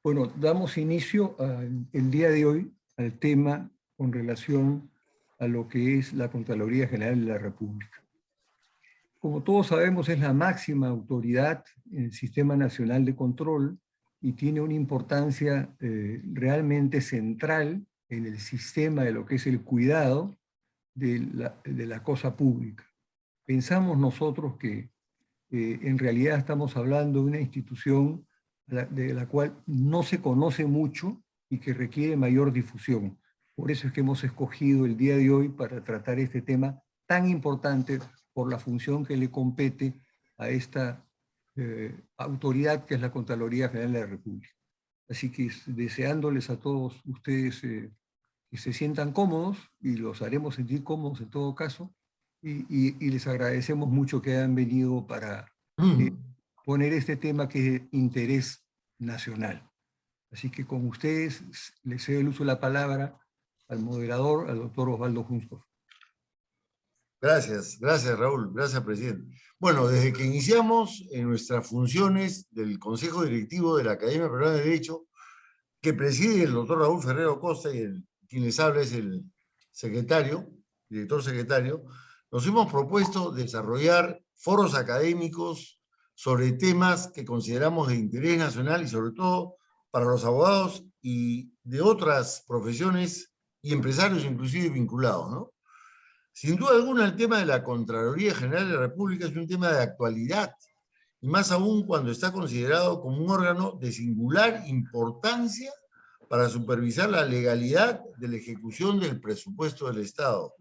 Bueno, damos inicio el día de hoy al tema con relación a lo que es la Contraloría General de la República. Como todos sabemos, es la máxima autoridad en el Sistema Nacional de Control y tiene una importancia realmente central en el sistema de lo que es el cuidado de la cosa pública. Pensamos nosotros que en realidad estamos hablando de una institución de la cual no se conoce mucho y que requiere mayor difusión. Por eso es que hemos escogido el día de hoy para tratar este tema tan importante por la función que le compete a esta autoridad que es la Contraloría General de la República. Así que deseándoles a todos ustedes que se sientan cómodos, y los haremos sentir cómodos en todo caso, y les agradecemos mucho que hayan venido para poner este tema que es de interés nacional. Así que con ustedes les cedo el uso de la palabra al moderador, al doctor Osvaldo Juntos. Gracias Raúl, gracias presidente. Bueno, desde que iniciamos en nuestras funciones del Consejo Directivo de la Academia Peruana de Derecho, que preside el doctor Raúl Ferrero Costa y quien les habla es el secretario, director secretario, nos hemos propuesto desarrollar foros académicos sobre temas que consideramos de interés nacional y sobre todo para los abogados y de otras profesiones y empresarios inclusive vinculados, ¿no? Sin duda alguna el tema de la Contraloría General de la República es un tema de actualidad, y más aún cuando está considerado como un órgano de singular importancia para supervisar la legalidad de la ejecución del presupuesto del Estado,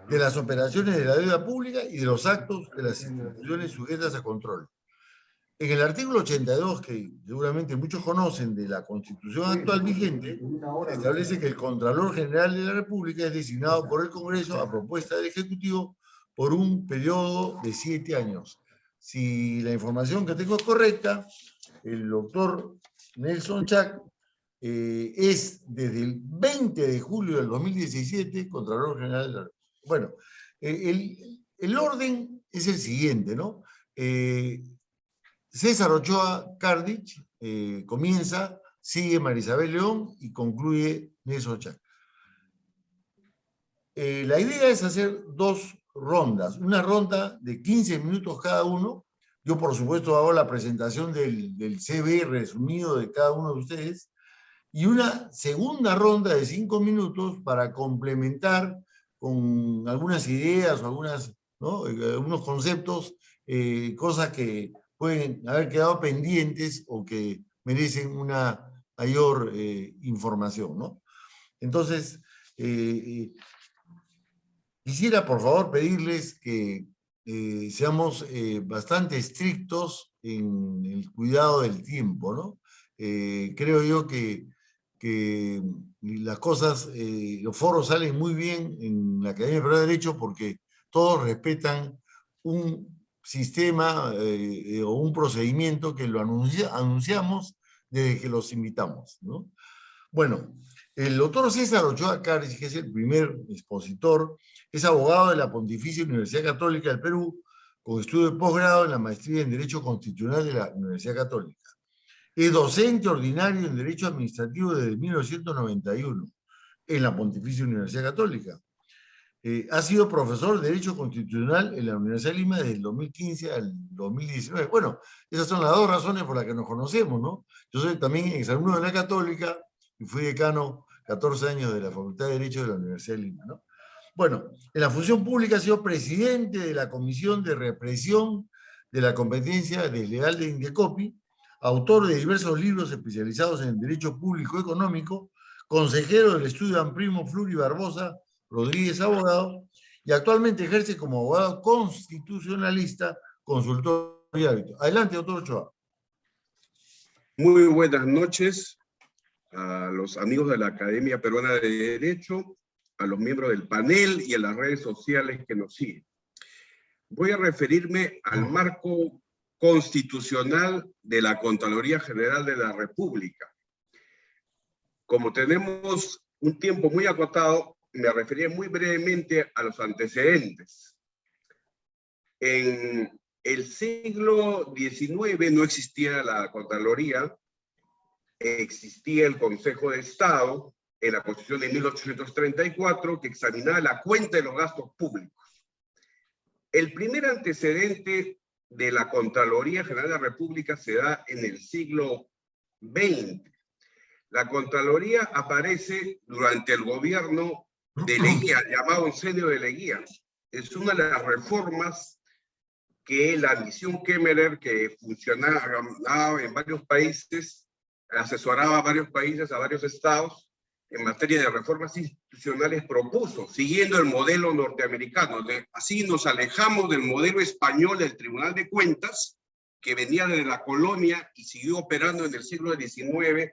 de las operaciones de la deuda pública y de los actos de las instituciones sujetas a control. En el artículo 82, que seguramente muchos conocen de la Constitución actual vigente, establece que el Contralor General de la República es designado por el Congreso a propuesta del Ejecutivo por un periodo de 7 años. Si la información que tengo es correcta, el doctor Nelson Chac es desde el 20 de julio del 2017 Contralor General de la República. Bueno, el orden es el siguiente, ¿no? César Ochoa Cardich comienza, sigue Marisabel León y concluye Nelson Chac. La idea es hacer 2 rondas, una ronda de 15 minutos cada uno. Yo, por supuesto, hago la presentación del CV resumido de cada uno de ustedes, y una segunda ronda de 5 minutos para complementar con algunas ideas o algunos conceptos, cosas que pueden haber quedado pendientes o que merecen una mayor información, ¿no? Entonces, quisiera por favor pedirles que seamos bastante estrictos en el cuidado del tiempo, ¿no? Creo yo que las cosas, los foros salen muy bien en la Academia Peruana de Derecho porque todos respetan un sistema o un procedimiento que lo anunciamos desde que los invitamos, ¿no? Bueno, el doctor César Ochoa Cárez, que es el primer expositor, es abogado de la Pontificia Universidad Católica del Perú, con estudio de posgrado en la maestría en Derecho Constitucional de la Universidad Católica. Es docente ordinario en Derecho Administrativo desde 1991 en la Pontificia Universidad Católica. Ha sido profesor de Derecho Constitucional en la Universidad de Lima desde el 2015 al 2019. Bueno, esas son las 2 razones por las que nos conocemos, ¿no? Yo soy también exalumno de la Católica y fui decano 14 años de la Facultad de Derecho de la Universidad de Lima, ¿no? Bueno, en la función pública ha sido presidente de la Comisión de Represión de la Competencia Desleal de Indecopi, autor de diversos libros especializados en Derecho Público Económico, consejero del estudio Amprimo Fluri Barbosa Rodríguez Abogado, y actualmente ejerce como abogado constitucionalista, consultor y árbitro. Adelante, doctor Ochoa. Muy buenas noches a los amigos de la Academia Peruana de Derecho, a los miembros del panel y a las redes sociales que nos siguen. Voy a referirme al marco constitucional de la Contraloría General de la República. Como tenemos un tiempo muy acotado, me referiré muy brevemente a los antecedentes. En el siglo XIX no existía la Contraloría. existía el Consejo de Estado en la Constitución de 1834 que examinaba la cuenta de los gastos públicos. El primer antecedente de la Contraloría General de la República se da en el siglo XX. La Contraloría aparece durante el gobierno de Leguía, llamado Oncenio de Leguía. Es una de las reformas que la misión Kemmerer, que funcionaba en varios países, asesoraba a varios países, a varios estados, en materia de reformas institucionales, propuso, siguiendo el modelo norteamericano. Así nos alejamos del modelo español del Tribunal de Cuentas, que venía de la colonia y siguió operando en el siglo XIX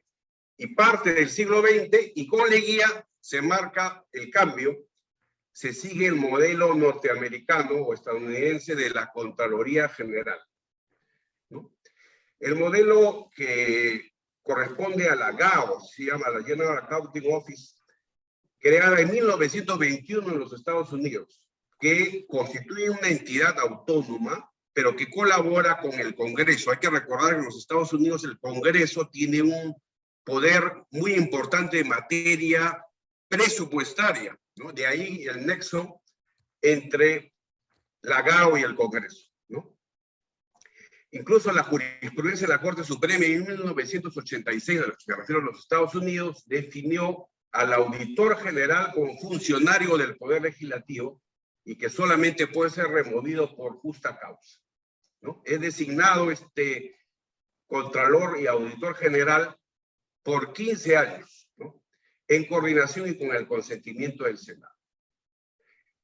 y parte del siglo XX, y con Leguía se marca el cambio. Se sigue el modelo norteamericano o estadounidense de la Contraloría General, ¿no? El modelo que corresponde a la GAO, se llama la General Accounting Office, creada en 1921 en los Estados Unidos, que constituye una entidad autónoma, pero que colabora con el Congreso. Hay que recordar que en los Estados Unidos el Congreso tiene un poder muy importante en materia presupuestaria, ¿no? De ahí el nexo entre la GAO y el Congreso, ¿no? Incluso la jurisprudencia de la Corte Suprema en 1986, a lo que me refiero a los Estados Unidos, definió al auditor general como funcionario del Poder Legislativo y que solamente puede ser removido por justa causa, ¿no? Es designado este Contralor y Auditor General por 15 años, ¿no? En coordinación y con el consentimiento del Senado.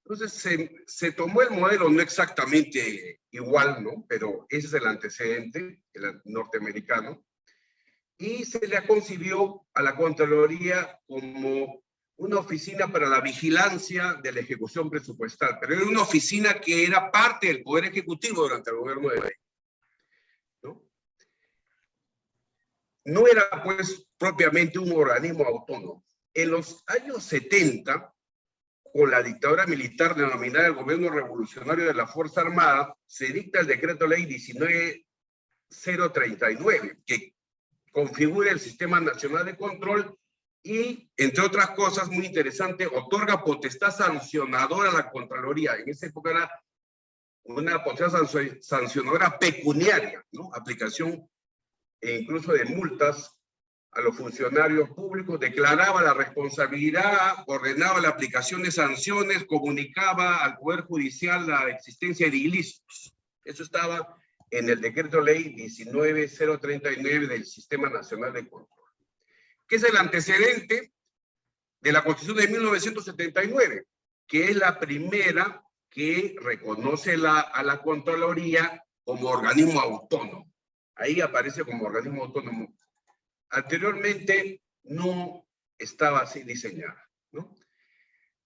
Entonces se tomó el modelo no exactamente igual, ¿no? Pero ese es el antecedente, el norteamericano, y se le concibió a la Contraloría como una oficina para la vigilancia de la ejecución presupuestal, pero era una oficina que era parte del Poder Ejecutivo durante el gobierno de Leguía, ¿no? No era, pues, propiamente un organismo autónomo. En los años 70, con la dictadura militar denominada el Gobierno Revolucionario de la Fuerza Armada, se dicta el Decreto Ley 19039, que configura el Sistema Nacional de Control y, entre otras cosas muy interesante, otorga potestad sancionadora a la Contraloría. En esa época era una potestad sancionadora pecuniaria, ¿no? Aplicación incluso de multas a los funcionarios públicos, declaraba la responsabilidad, ordenaba la aplicación de sanciones, comunicaba al Poder Judicial la existencia de ilícitos. Eso estaba en el Decreto Ley 19039 del Sistema Nacional de Control, que es el antecedente de la Constitución de 1979, que es la primera que reconoce a la Contraloría como organismo autónomo. Ahí aparece como organismo autónomo. Anteriormente no estaba así diseñada, ¿no?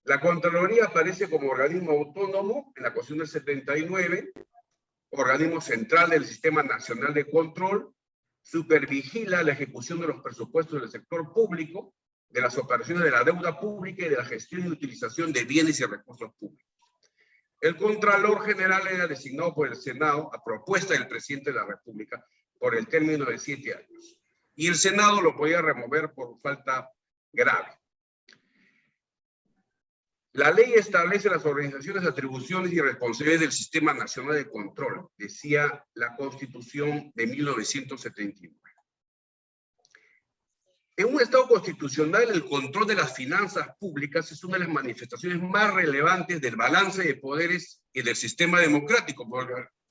La Contraloría aparece como organismo autónomo en la Constitución del 79, organismo central del Sistema Nacional de Control, supervigila la ejecución de los presupuestos del sector público, de las operaciones de la deuda pública y de la gestión y utilización de bienes y recursos públicos. El Contralor General era designado por el Senado a propuesta del Presidente de la República por el término de 7 años. Y el Senado lo podía remover por falta grave. La ley establece las organizaciones, atribuciones y responsabilidades del Sistema Nacional de Control, decía la Constitución de 1979. En un Estado constitucional, el control de las finanzas públicas es una de las manifestaciones más relevantes del balance de poderes y del sistema democrático.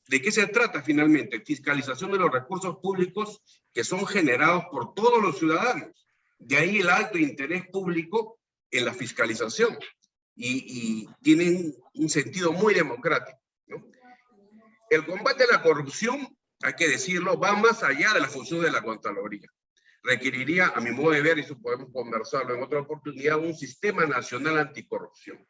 ¿De qué se trata finalmente? Fiscalización de los recursos públicos que son generados por todos los ciudadanos. De ahí el alto interés público en la fiscalización. Y tienen un sentido muy democrático, ¿no? El combate a la corrupción, hay que decirlo, va más allá de la función de la Contraloría. Requeriría, a mi modo de ver, y eso podemos conversarlo en otra oportunidad, un sistema nacional anticorrupción.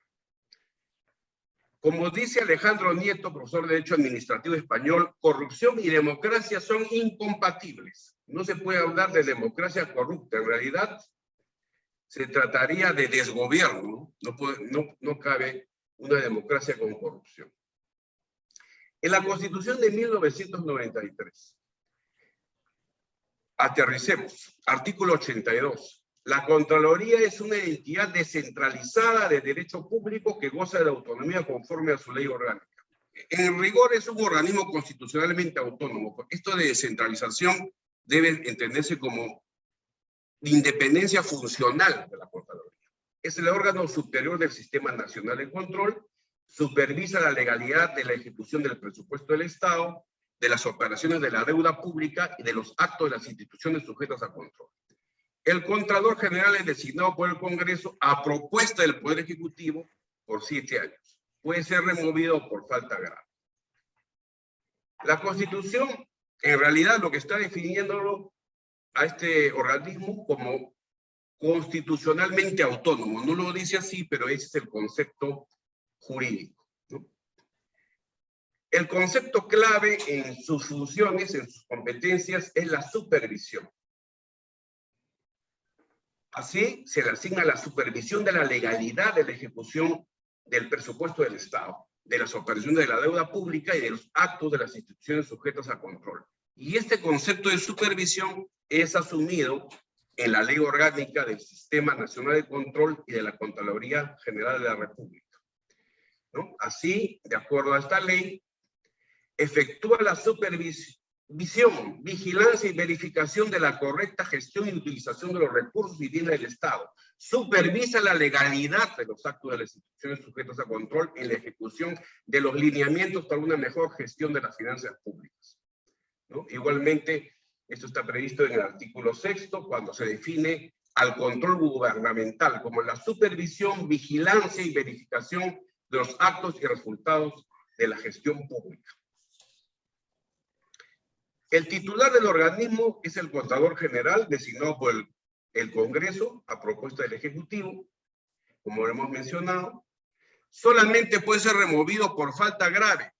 Como dice Alejandro Nieto, profesor de Derecho Administrativo español, corrupción y democracia son incompatibles. No se puede hablar de democracia corrupta. En realidad, se trataría de desgobierno. No cabe una democracia con corrupción. En la Constitución de 1993, aterricemos. Artículo 82. La Contraloría es una entidad descentralizada de derecho público que goza de autonomía conforme a su ley orgánica. En rigor es un organismo constitucionalmente autónomo. Esto de descentralización debe entenderse como independencia funcional de la Contraloría. Es el órgano superior del Sistema Nacional de Control, supervisa la legalidad de la ejecución del presupuesto del Estado, de las operaciones de la deuda pública y de los actos de las instituciones sujetas a control. El Contralor General es designado por el Congreso a propuesta del Poder Ejecutivo por 7 años. Puede ser removido por falta grave. La Constitución, en realidad, lo que está definiéndolo a este organismo como constitucionalmente autónomo. No lo dice así, pero ese es el concepto jurídico, ¿no? El concepto clave en sus funciones, en sus competencias, es la supervisión. Así, se le asigna la supervisión de la legalidad de la ejecución del presupuesto del Estado, de las operaciones de la deuda pública y de los actos de las instituciones sujetas a control. Y este concepto de supervisión es asumido en la Ley Orgánica del Sistema Nacional de Control y de la Contraloría General de la República, ¿no? Así, de acuerdo a esta ley, efectúa la supervisión, vigilancia y verificación de la correcta gestión y utilización de los recursos y bienes del Estado. Supervisa la legalidad de los actos de las instituciones sujetas a control en la ejecución de los lineamientos para una mejor gestión de las finanzas públicas, ¿no? Igualmente, esto está previsto en el artículo 6, cuando se define al control gubernamental como la supervisión, vigilancia y verificación de los actos y resultados de la gestión pública. El titular del organismo es el Contralor General, designado por el Congreso a propuesta del Ejecutivo, como lo hemos mencionado. Solamente puede ser removido por falta grave.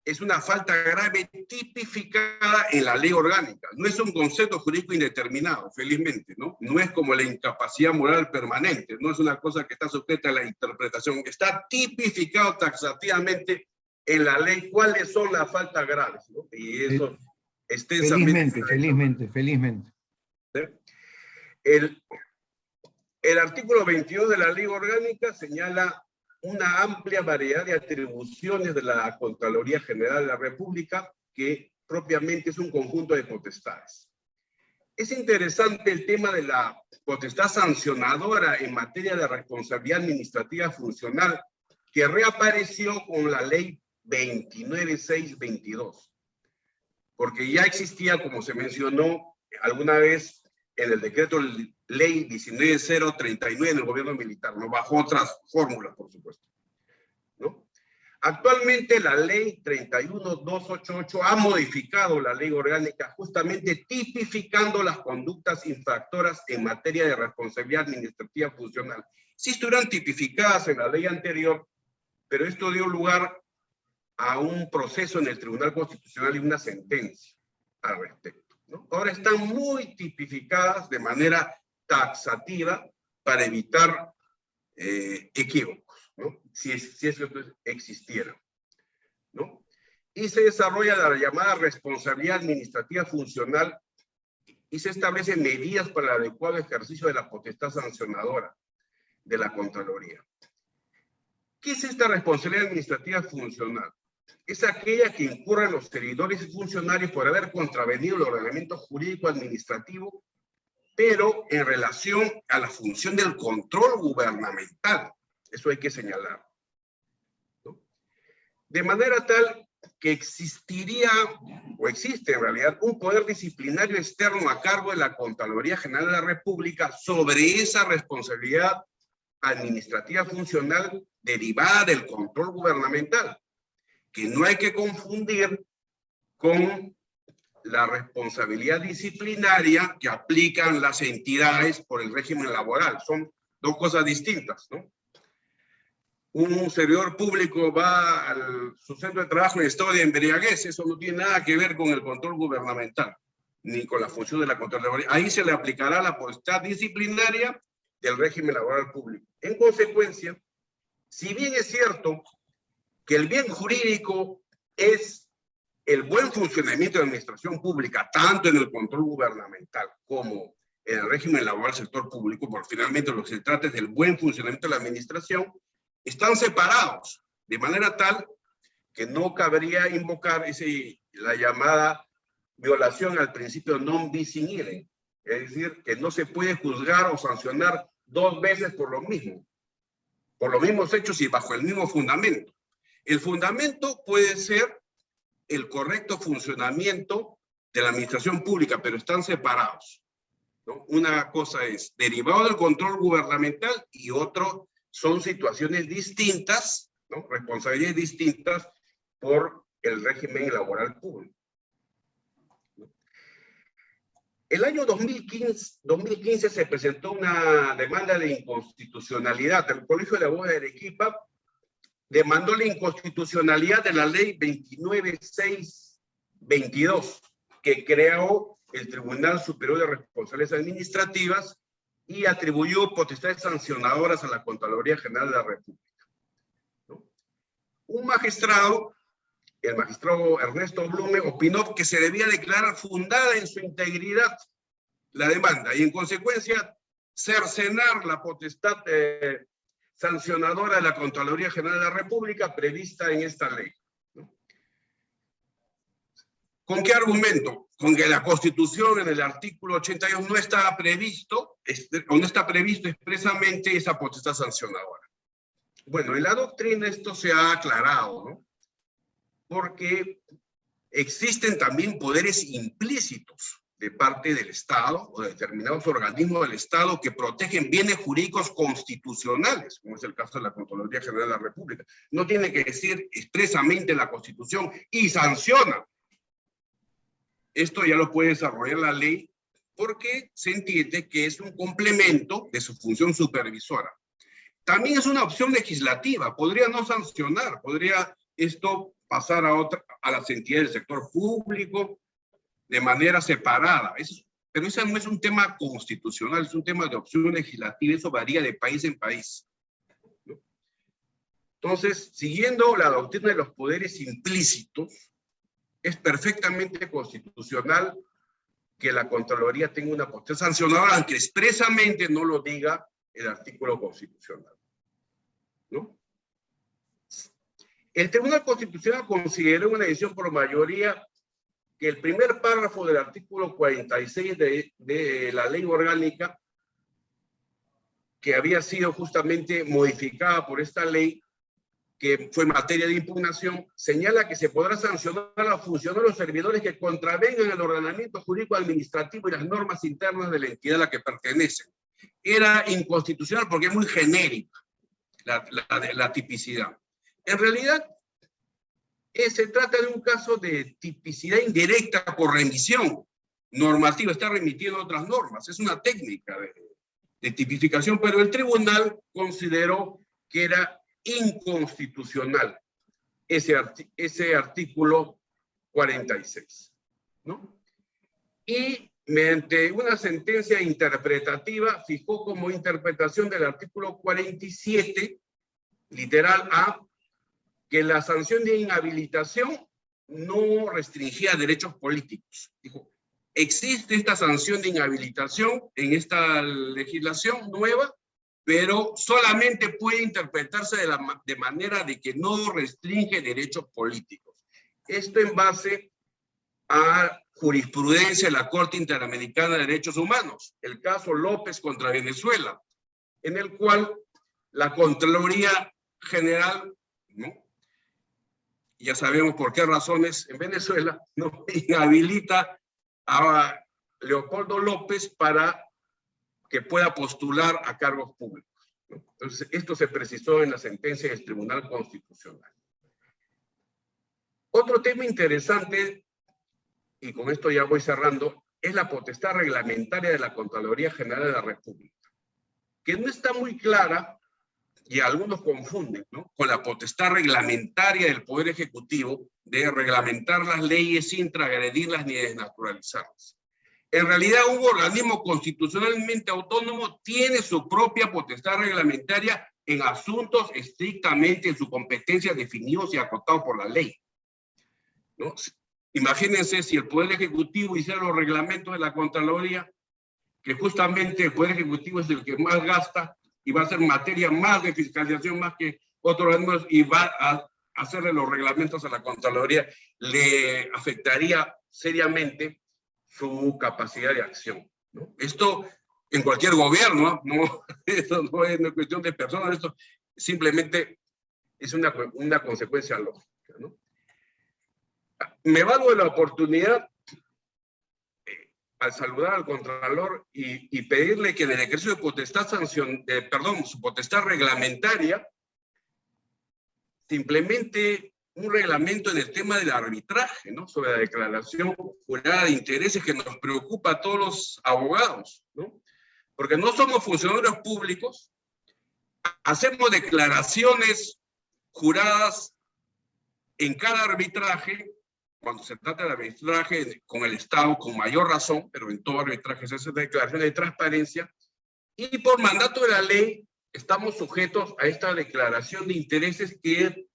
Es una falta grave tipificada en la ley orgánica. No es un concepto jurídico indeterminado, felizmente, ¿no? No es como la incapacidad moral permanente, no es una cosa que está sujeta a la interpretación. Está tipificado taxativamente en la ley cuáles son las faltas graves, ¿no? Y eso extensamente. Felizmente. ¿Sí? El artículo 22 de la ley orgánica señala una amplia variedad de atribuciones de la Contraloría General de la República, que propiamente es un conjunto de potestades. Es interesante el tema de la potestad sancionadora en materia de responsabilidad administrativa funcional, que reapareció con la ley 29622, porque ya existía, como se mencionó alguna vez, en el decreto ley 19039 en el gobierno militar, ¿no? Bajo otras fórmulas, por supuesto, ¿no? Actualmente la ley 31288 ha modificado la ley orgánica justamente tipificando las conductas infractoras en materia de responsabilidad administrativa funcional. Sí estuvieron tipificadas en la ley anterior, pero esto dio lugar a un proceso en el Tribunal Constitucional y una sentencia al respecto, ¿no? Ahora están muy tipificadas de manera taxativa para evitar equívocos, ¿no? Si eso existiera, ¿no? Y se desarrolla la llamada responsabilidad administrativa funcional y se establecen medidas para el adecuado ejercicio de la potestad sancionadora de la Contraloría. ¿Qué es esta responsabilidad administrativa funcional? Es aquella que incurren los servidores y funcionarios por haber contravenido el ordenamiento jurídico administrativo, pero en relación a la función del control gubernamental. Eso hay que señalar, ¿no? De manera tal que existiría, o existe en realidad, un poder disciplinario externo a cargo de la Contraloría General de la República sobre esa responsabilidad administrativa funcional derivada del control gubernamental, que no hay que confundir con la responsabilidad disciplinaria que aplican las entidades por el régimen laboral. Son dos cosas distintas, ¿no? Un servidor público va a su centro de trabajo en estado de embriaguez, eso no tiene nada que ver con el control gubernamental, ni con la función de la Contraloría. Ahí se le aplicará la potestad disciplinaria del régimen laboral público. En consecuencia, si bien es cierto que el bien jurídico es el buen funcionamiento de la administración pública, tanto en el control gubernamental como en el régimen laboral del sector público, porque finalmente lo que se trata es del buen funcionamiento de la administración, están separados, de manera tal que no cabría invocar la llamada violación al principio non bis in idem, es decir, que no se puede juzgar o sancionar dos veces por lo mismo, por los mismos hechos y bajo el mismo fundamento. El fundamento puede ser el correcto funcionamiento de la administración pública, pero están separados, ¿no? Una cosa es derivado del control gubernamental y otro son situaciones distintas, ¿no? Responsabilidades distintas por el régimen laboral público. El año 2015 se presentó una demanda de inconstitucionalidad. El Colegio de Abogados de Arequipa demandó la inconstitucionalidad de la ley 29622, que creó el Tribunal Superior de Responsabilidades Administrativas y atribuyó potestades sancionadoras a la Contraloría General de la República, ¿no? Un magistrado, el magistrado Ernesto Blume, opinó que se debía declarar fundada en su integridad la demanda y en consecuencia cercenar la potestad sancionadora de la Contraloría General de la República prevista en esta ley, ¿no? ¿Con qué argumento? Con que la Constitución en el artículo 82 no está previsto, o no está previsto expresamente esa potestad sancionadora. Bueno, en la doctrina esto se ha aclarado, ¿no? Porque existen también poderes implícitos de parte del Estado o de determinados organismos del Estado que protegen bienes jurídicos constitucionales, como es el caso de la Contraloría General de la República. No tiene que decir expresamente la Constitución y sanciona. Esto ya lo puede desarrollar la ley porque se entiende que es un complemento de su función supervisora. También es una opción legislativa, podría no sancionar, podría esto pasar a las entidades del sector público de manera separada. Pero ese no es un tema constitucional, es un tema de opción legislativa, eso varía de país en país, ¿no? Entonces, siguiendo la doctrina de los poderes implícitos, es perfectamente constitucional que la Contraloría tenga una potestad sancionadora, aunque expresamente no lo diga el artículo constitucional, ¿no? El Tribunal Constitucional consideró una decisión por mayoría que el primer párrafo del artículo 46 de la ley orgánica, que había sido justamente modificada por esta ley, que fue materia de impugnación, señala que se podrá sancionar a los funcionarios o servidores que contravengan el ordenamiento jurídico administrativo y las normas internas de la entidad a la que pertenecen. Era inconstitucional porque es muy genérica la tipicidad. En realidad, se trata de un caso de tipicidad indirecta por remisión normativa, está remitiendo otras normas, es una técnica de tipificación, pero el tribunal consideró que era inconstitucional ese artículo 46, ¿no? Y mediante una sentencia interpretativa fijó como interpretación del artículo 47, literal A, que la sanción de inhabilitación no restringía derechos políticos. Dijo, existe esta sanción de inhabilitación en esta legislación nueva, pero solamente puede interpretarse de manera de que no restringe derechos políticos. Esto en base a jurisprudencia de la Corte Interamericana de Derechos Humanos, el caso López contra Venezuela, en el cual la Contraloría General, ¿no?, ya sabemos por qué razones en Venezuela, no inhabilita a Leopoldo López para que pueda postular a cargos públicos, ¿no? Entonces, esto se precisó en la sentencia del Tribunal Constitucional. Otro tema interesante, y con esto ya voy cerrando, es la potestad reglamentaria de la Contraloría General de la República, que no está muy clara, y algunos confunden, ¿no?, con la potestad reglamentaria del Poder Ejecutivo de reglamentar las leyes sin transgredirlas ni desnaturalizarlas. En realidad, un organismo constitucionalmente autónomo tiene su propia potestad reglamentaria en asuntos estrictamente en su competencia definidos y acotados por la ley, ¿no? Imagínense si el Poder Ejecutivo hiciera los reglamentos de la Contraloría, que justamente el Poder Ejecutivo es el que más gasta y va a ser materia más de fiscalización más que otros organismos y va a hacerle los reglamentos a la Contraloría, le afectaría seriamente su capacidad de acción, ¿no? Esto en cualquier gobierno, ¿no? Esto no es una cuestión de personas, esto simplemente es una consecuencia lógica, ¿no? Me valgo de la oportunidad al saludar al Contralor y pedirle que en el ejercicio de potestad su potestad reglamentaria, se implemente un reglamento en el tema del arbitraje, ¿no? Sobre la declaración jurada de intereses que nos preocupa a todos los abogados, ¿no? Porque no somos funcionarios públicos, hacemos declaraciones juradas en cada arbitraje, cuando se trata de arbitraje con el Estado, con mayor razón, pero en todo arbitraje se hace declaración de transparencia, y por mandato de la ley estamos sujetos a esta declaración de intereses que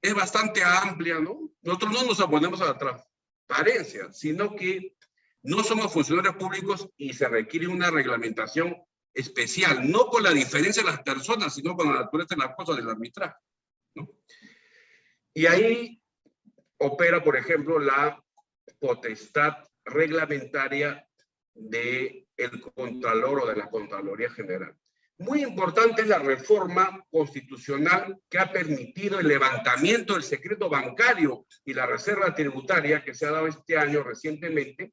es bastante amplia, ¿no? Nosotros no nos oponemos a la transparencia, sino que no somos funcionarios públicos y se requiere una reglamentación especial, no por la diferencia de las personas, sino por la naturaleza de las cosas del arbitraje, ¿no? Y ahí opera, por ejemplo, la potestad reglamentaria del Contralor o de la Contraloría General. Muy importante es la reforma constitucional que ha permitido el levantamiento del secreto bancario y la reserva tributaria que se ha dado este año recientemente,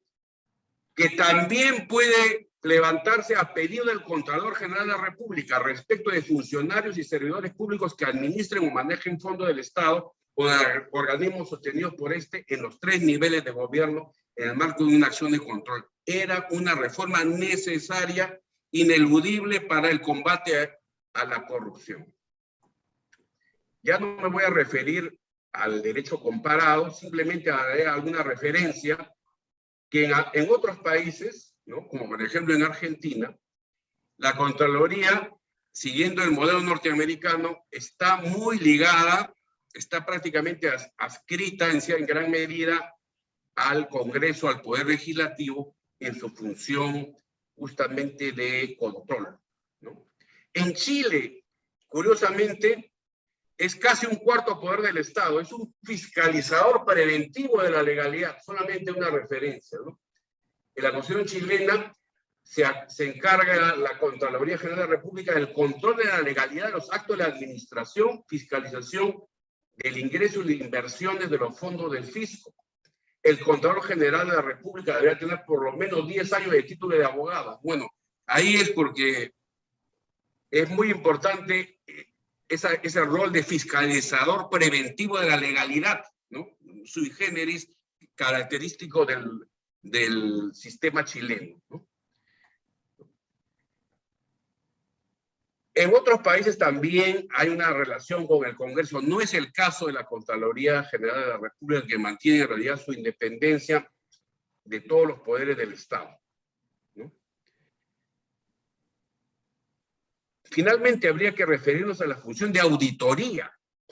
que también puede levantarse a pedido del Contralor General de la República respecto de funcionarios y servidores públicos que administren o manejen fondos del Estado o de organismos sostenidos por este en los 3 niveles de gobierno en el marco de una acción de control. Era una reforma necesaria, ineludible para el combate a la corrupción. Ya no me voy a referir al derecho comparado, simplemente haré alguna referencia que en otros países, ¿no? Como por ejemplo en Argentina, la Contraloría, siguiendo el modelo norteamericano, está muy ligada, está prácticamente adscrita en gran medida al Congreso, al Poder Legislativo, en su función justamente de control, ¿no? En Chile, curiosamente, es casi un cuarto poder del Estado, es un fiscalizador preventivo de la legalidad, solamente una referencia, ¿no? En la Constitución chilena se encarga la Contraloría General de la República del control de la legalidad de los actos de la administración, fiscalización del ingreso y de inversiones de los fondos del fisco. El Contralor General de la República debería tener por lo menos 10 años de título de abogado. Bueno, ahí es porque es muy importante ese rol de fiscalizador preventivo de la legalidad, ¿no? Sui generis, característico del sistema chileno, ¿no? En otros países también hay una relación con el Congreso. No es el caso de la Contraloría General de la República, que mantiene en realidad su independencia de todos los poderes del Estado, ¿no? Finalmente, habría que referirnos a la función de auditoría,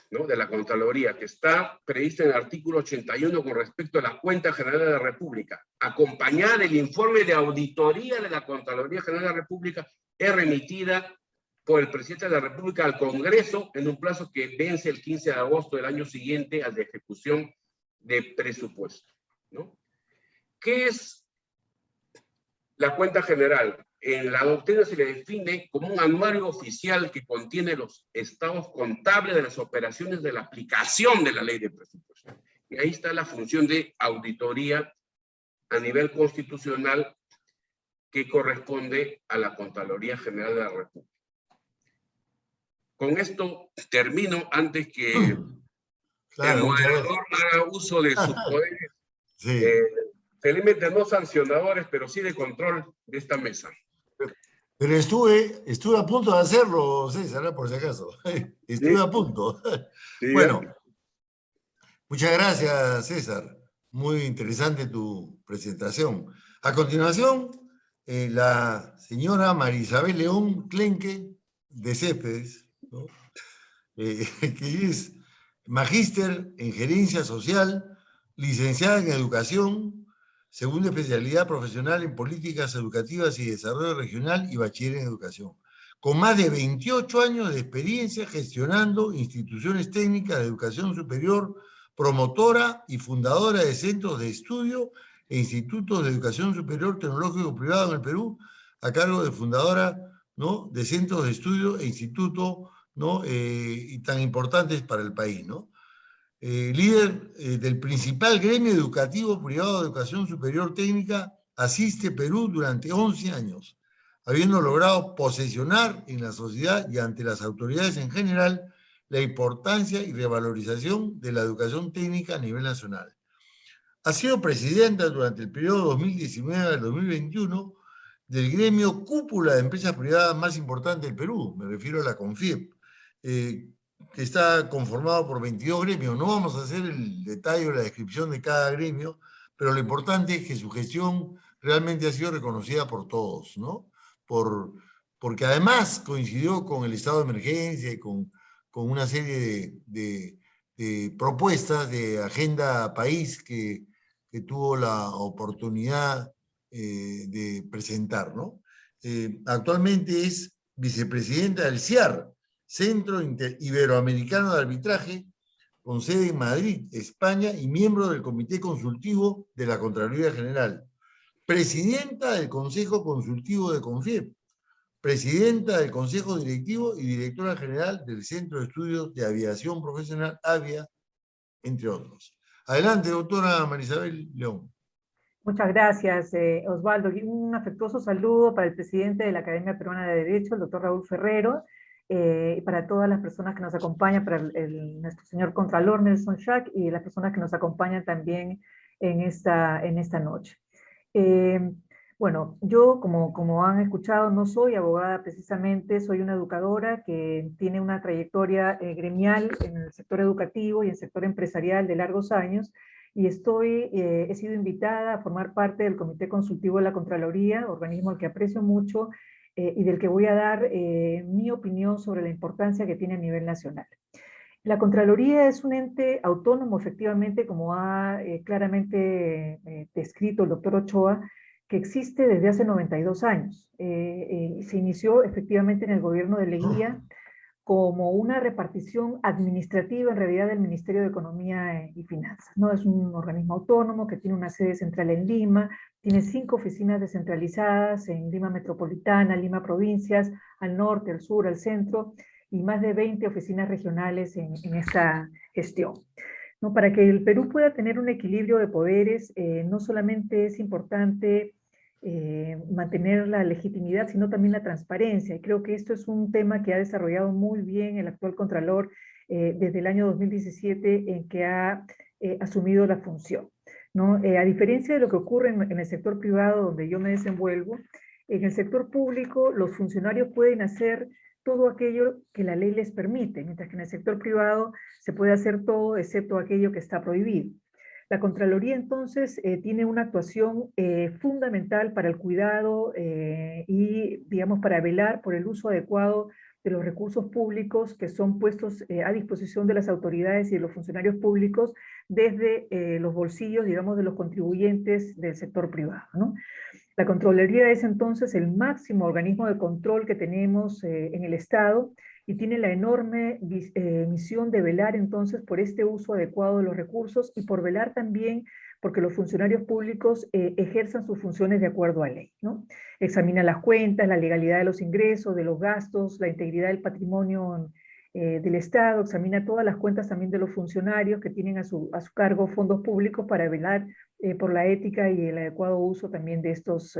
¿no? De la Contraloría, que está prevista en el artículo 81 con respecto a la Cuenta General de la República. Acompañar el informe de auditoría de la Contraloría General de la República es remitida por el presidente de la República al Congreso en un plazo que vence el 15 de agosto del año siguiente al de ejecución de presupuesto, ¿no? ¿Qué es la cuenta general? En la doctrina se le define como un anuario oficial que contiene los estados contables de las operaciones de la aplicación de la ley de presupuesto. Y ahí está la función de auditoría a nivel constitucional que corresponde a la Contraloría General de la República. Con esto termino antes que el moderador haga uso de sus poderes, sí. Felizmente no sancionadores, pero sí de control de esta mesa. Pero estuve a punto de hacerlo, César, por si acaso. Estuve a punto. Sí, bueno, muchas gracias, César. Muy interesante tu presentación. A continuación, la señora María Isabel León Clenque de Céspedes, ¿no? Que es magíster en gerencia social licenciada en Educación, segunda especialidad profesional en Políticas Educativas y Desarrollo Regional y bachiller en Educación, con más de 28 años de experiencia gestionando instituciones técnicas de educación superior, promotora y fundadora de centros de estudio e institutos de educación superior tecnológico privado en el Perú, a cargo de fundadora, ¿no?, de centros de estudio e institutos, ¿no?, y tan importantes para el país, ¿no? Líder del principal gremio educativo privado de educación superior técnica, Asiste Perú durante 11 años, habiendo logrado posesionar en la sociedad y ante las autoridades en general la importancia y revalorización de la educación técnica a nivel nacional. Ha sido presidenta durante el periodo 2019 al 2021 del gremio cúpula de empresas privadas más importante del Perú, me refiero a la CONFIEP, que está conformado por 22 gremios. No vamos a hacer el detalle o la descripción de cada gremio, pero lo importante es que su gestión realmente ha sido reconocida por todos, ¿no? Porque además coincidió con el estado de emergencia y con una serie de propuestas de agenda país que tuvo la oportunidad de presentar, ¿no? Actualmente es vicepresidenta del CIAR, Centro Iberoamericano de Arbitraje, con sede en Madrid, España, y miembro del Comité Consultivo de la Contraloría General. Presidenta del Consejo Consultivo de CONFIEP, presidenta del Consejo Directivo y directora general del Centro de Estudios de Aviación Profesional, AVIA, entre otros. Adelante, doctora Marisabel León. Muchas gracias, Osvaldo. Y un afectuoso saludo para el presidente de la Academia Peruana de Derecho, el doctor Raúl Ferrero, y para todas las personas que nos acompañan, para nuestro señor Contralor Nelson Schack y las personas que nos acompañan también en esta noche. Bueno, yo, como han escuchado, no soy abogada precisamente, soy una educadora que tiene una trayectoria gremial en el sector educativo y en el sector empresarial de largos años, y he sido invitada a formar parte del Comité Consultivo de la Contraloría, organismo al que aprecio mucho y del que voy a dar mi opinión sobre la importancia que tiene a nivel nacional. La Contraloría es un ente autónomo, efectivamente, como ha claramente descrito el doctor Ochoa, que existe desde hace 92 años. Se inició efectivamente en el gobierno de Leguía como una repartición administrativa en realidad del Ministerio de Economía y Finanzas, ¿no? Es un organismo autónomo que tiene una sede central en Lima, tiene 5 oficinas descentralizadas en Lima Metropolitana, Lima Provincias, al norte, al sur, al centro, y más de 20 oficinas regionales en esta gestión, ¿no? Para que el Perú pueda tener un equilibrio de poderes, no solamente es importante mantener la legitimidad, sino también la transparencia. Y creo que esto es un tema que ha desarrollado muy bien el actual Contralor desde el año 2017 en que ha asumido la función, ¿no? A diferencia de lo que ocurre en el sector privado donde yo me desenvuelvo, en el sector público los funcionarios pueden hacer todo aquello que la ley les permite, mientras que en el sector privado se puede hacer todo excepto aquello que está prohibido. La Contraloría entonces tiene una actuación fundamental para el cuidado y, digamos, para velar por el uso adecuado de los recursos públicos que son puestos a disposición de las autoridades y de los funcionarios públicos desde los bolsillos, digamos, de los contribuyentes del sector privado, ¿no? La Contraloría es entonces el máximo organismo de control que tenemos en el Estado y tiene la enorme misión de velar entonces por este uso adecuado de los recursos y por velar también porque los funcionarios públicos ejerzan sus funciones de acuerdo a ley, ¿no? Examina las cuentas, la legalidad de los ingresos, de los gastos, la integridad del patrimonio del Estado, examina todas las cuentas también de los funcionarios que tienen a su cargo fondos públicos para velar por la ética y el adecuado uso también de estos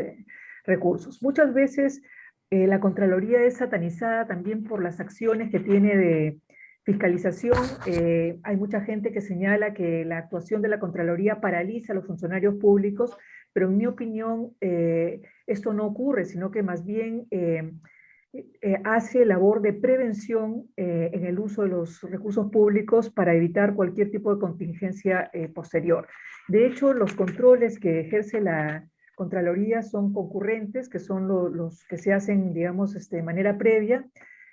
recursos. Muchas veces la Contraloría es satanizada también por las acciones que tiene de fiscalización. Hay mucha gente que señala que la actuación de la Contraloría paraliza a los funcionarios públicos, pero en mi opinión esto no ocurre, sino que más bien hace labor de prevención en el uso de los recursos públicos para evitar cualquier tipo de contingencia posterior. De hecho, los controles que ejerce la Contraloría son concurrentes, que son los que se hacen, digamos, de manera previa,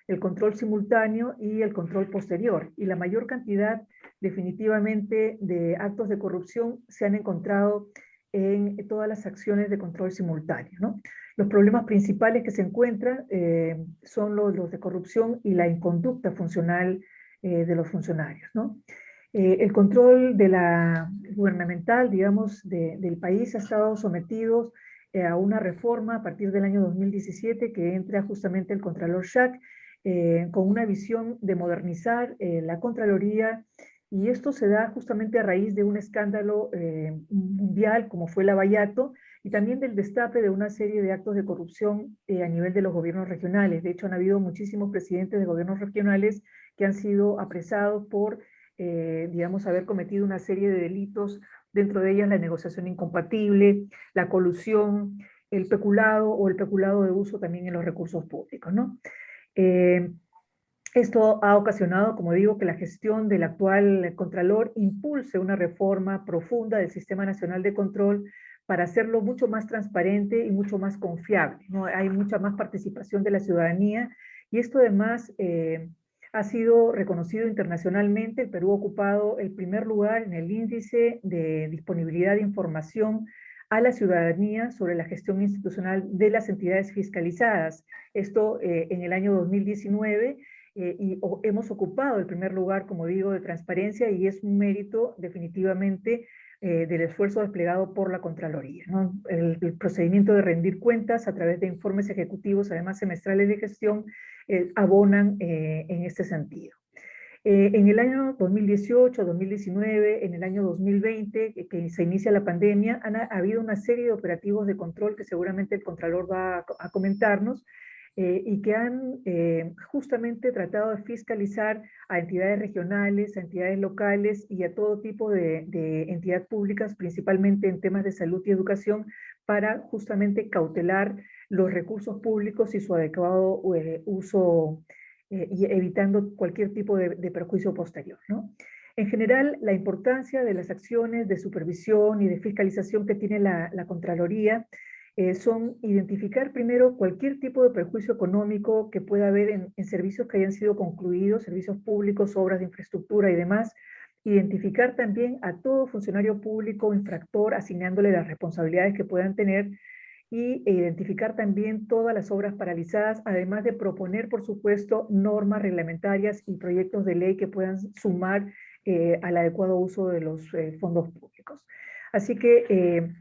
el control simultáneo y el control posterior. Y la mayor cantidad definitivamente de actos de corrupción se han encontrado en todas las acciones de control simultáneo, ¿no? Los problemas principales que se encuentran son los de corrupción y la inconducta funcional de los funcionarios, ¿no? El control de la gubernamental, digamos, del país ha estado sometido a una reforma a partir del año 2017 que entra justamente el Contralor Schack con una visión de modernizar la Contraloría, y esto se da justamente a raíz de un escándalo mundial como fue el Lavallato, y también del destape de una serie de actos de corrupción a nivel de los gobiernos regionales. De hecho, han habido muchísimos presidentes de gobiernos regionales que han sido apresados por, digamos, haber cometido una serie de delitos, dentro de ellas la negociación incompatible, la colusión, el peculado o el peculado de uso también en los recursos públicos, ¿no? Esto ha ocasionado, como digo, que la gestión del actual Contralor impulse una reforma profunda del Sistema Nacional de Control para hacerlo mucho más transparente y mucho más confiable, ¿no? Hay mucha más participación de la ciudadanía, y esto además ha sido reconocido internacionalmente. El Perú ha ocupado el primer lugar en el índice de disponibilidad de información a la ciudadanía sobre la gestión institucional de las entidades fiscalizadas. Esto en el año 2019, hemos ocupado el primer lugar, como digo, de transparencia, y es un mérito definitivamente del esfuerzo desplegado por la Contraloría, ¿no? El procedimiento de rendir cuentas a través de informes ejecutivos, además semestrales de gestión, abonan en este sentido. En el año 2018, 2019, en el año 2020, que se inicia la pandemia, ha habido una serie de operativos de control que seguramente el Contralor va a comentarnos, y que han justamente tratado de fiscalizar a entidades regionales, a entidades locales y a todo tipo de entidades públicas, principalmente en temas de salud y educación, para justamente cautelar los recursos públicos y su adecuado uso, y evitando cualquier tipo de perjuicio posterior, ¿no? En general, la importancia de las acciones de supervisión y de fiscalización que tiene la Contraloría son identificar primero cualquier tipo de perjuicio económico que pueda haber en servicios que hayan sido concluidos, servicios públicos, obras de infraestructura y demás. Identificar también a todo funcionario público infractor, asignándole las responsabilidades que puedan tener, e identificar también todas las obras paralizadas, además de proponer, por supuesto, normas reglamentarias y proyectos de ley que puedan sumar al adecuado uso de los fondos públicos. Así que,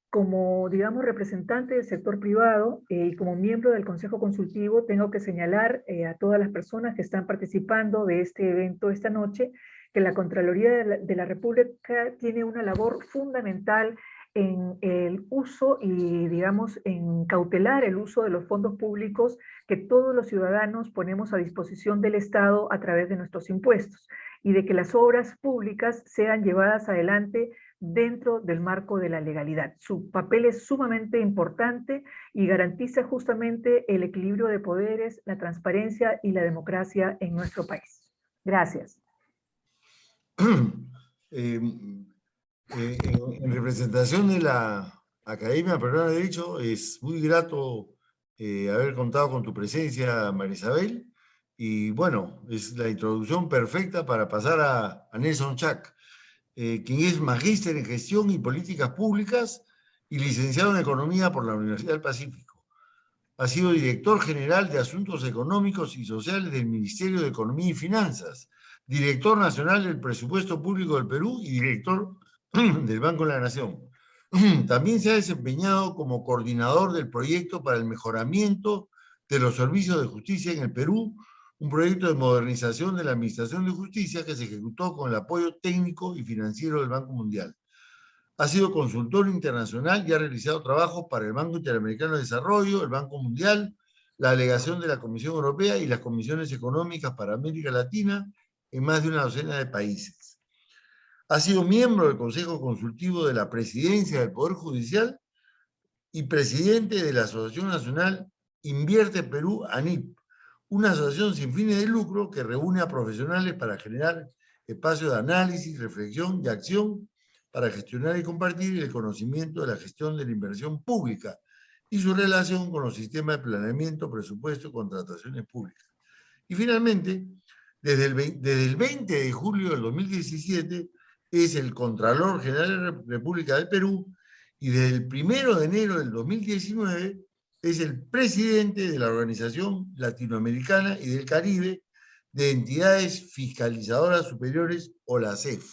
como, digamos, representante del sector privado y como miembro del Consejo Consultivo, tengo que señalar a todas las personas que están participando de este evento esta noche, que la Contraloría de la República tiene una labor fundamental en el uso y, digamos, en cautelar el uso de los fondos públicos que todos los ciudadanos ponemos a disposición del Estado a través de nuestros impuestos, y de que las obras públicas sean llevadas adelante dentro del marco de la legalidad. Su papel es sumamente importante y garantiza justamente el equilibrio de poderes, la transparencia y la democracia en nuestro país. Gracias. En representación de la Academia Peruana de Derecho, es muy grato haber contado con tu presencia, María Isabel, y bueno, es la introducción perfecta para pasar a Nelson Schack, quien es magíster en Gestión y Políticas Públicas y licenciado en Economía por la Universidad del Pacífico. Ha sido director general de Asuntos Económicos y Sociales del Ministerio de Economía y Finanzas, director nacional del Presupuesto Público del Perú y director del Banco de la Nación. También se ha desempeñado como coordinador del proyecto para el mejoramiento de los servicios de justicia en el Perú, un proyecto de modernización de la Administración de Justicia que se ejecutó con el apoyo técnico y financiero del Banco Mundial. Ha sido consultor internacional y ha realizado trabajos para el Banco Interamericano de Desarrollo, el Banco Mundial, la delegación de la Comisión Europea y las comisiones económicas para América Latina en más de una docena de países. Ha sido miembro del Consejo Consultivo de la Presidencia del Poder Judicial y presidente de la Asociación Nacional Invierte Perú, ANIP, una asociación sin fines de lucro que reúne a profesionales para generar espacios de análisis, reflexión y acción para gestionar y compartir el conocimiento de la gestión de la inversión pública y su relación con los sistemas de planeamiento, presupuesto y contrataciones públicas. Y finalmente, Desde el 20 de julio del 2017 es el Contralor General de la República del Perú, y desde el 1 de enero del 2019 es el presidente de la Organización Latinoamericana y del Caribe de Entidades Fiscalizadoras Superiores, o la CEF.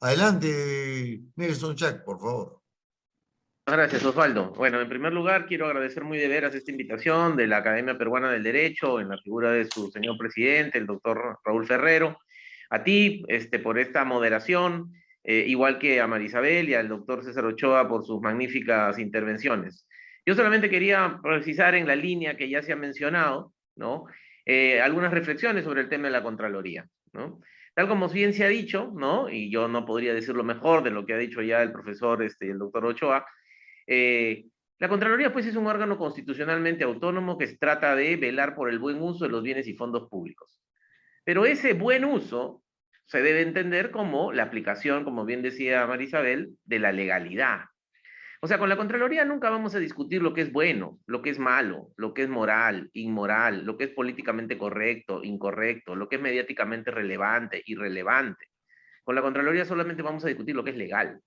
Adelante, Nelson Chac, por favor. Gracias, Osvaldo. Bueno, en primer lugar, quiero agradecer muy de veras esta invitación de la Academia Peruana del Derecho, en la figura de su señor presidente, el doctor Raúl Ferrero, a ti por esta moderación, igual que a Marisabel y al doctor César Ochoa por sus magníficas intervenciones. Yo solamente quería precisar en la línea que ya se ha mencionado, ¿no? Algunas reflexiones sobre el tema de la Contraloría, ¿no? Tal como bien se ha dicho, ¿no? Y yo no podría decirlo mejor de lo que ha dicho ya el profesor, el doctor Ochoa. La Contraloría, pues, es un órgano constitucionalmente autónomo que se trata de velar por el buen uso de los bienes y fondos públicos. Pero ese buen uso se debe entender como la aplicación, como bien decía Marisabel, de la legalidad. O sea, con la Contraloría nunca vamos a discutir lo que es bueno, lo que es malo, lo que es moral, inmoral, lo que es políticamente correcto, incorrecto, lo que es mediáticamente relevante, irrelevante. Con la Contraloría solamente vamos a discutir lo que es legal.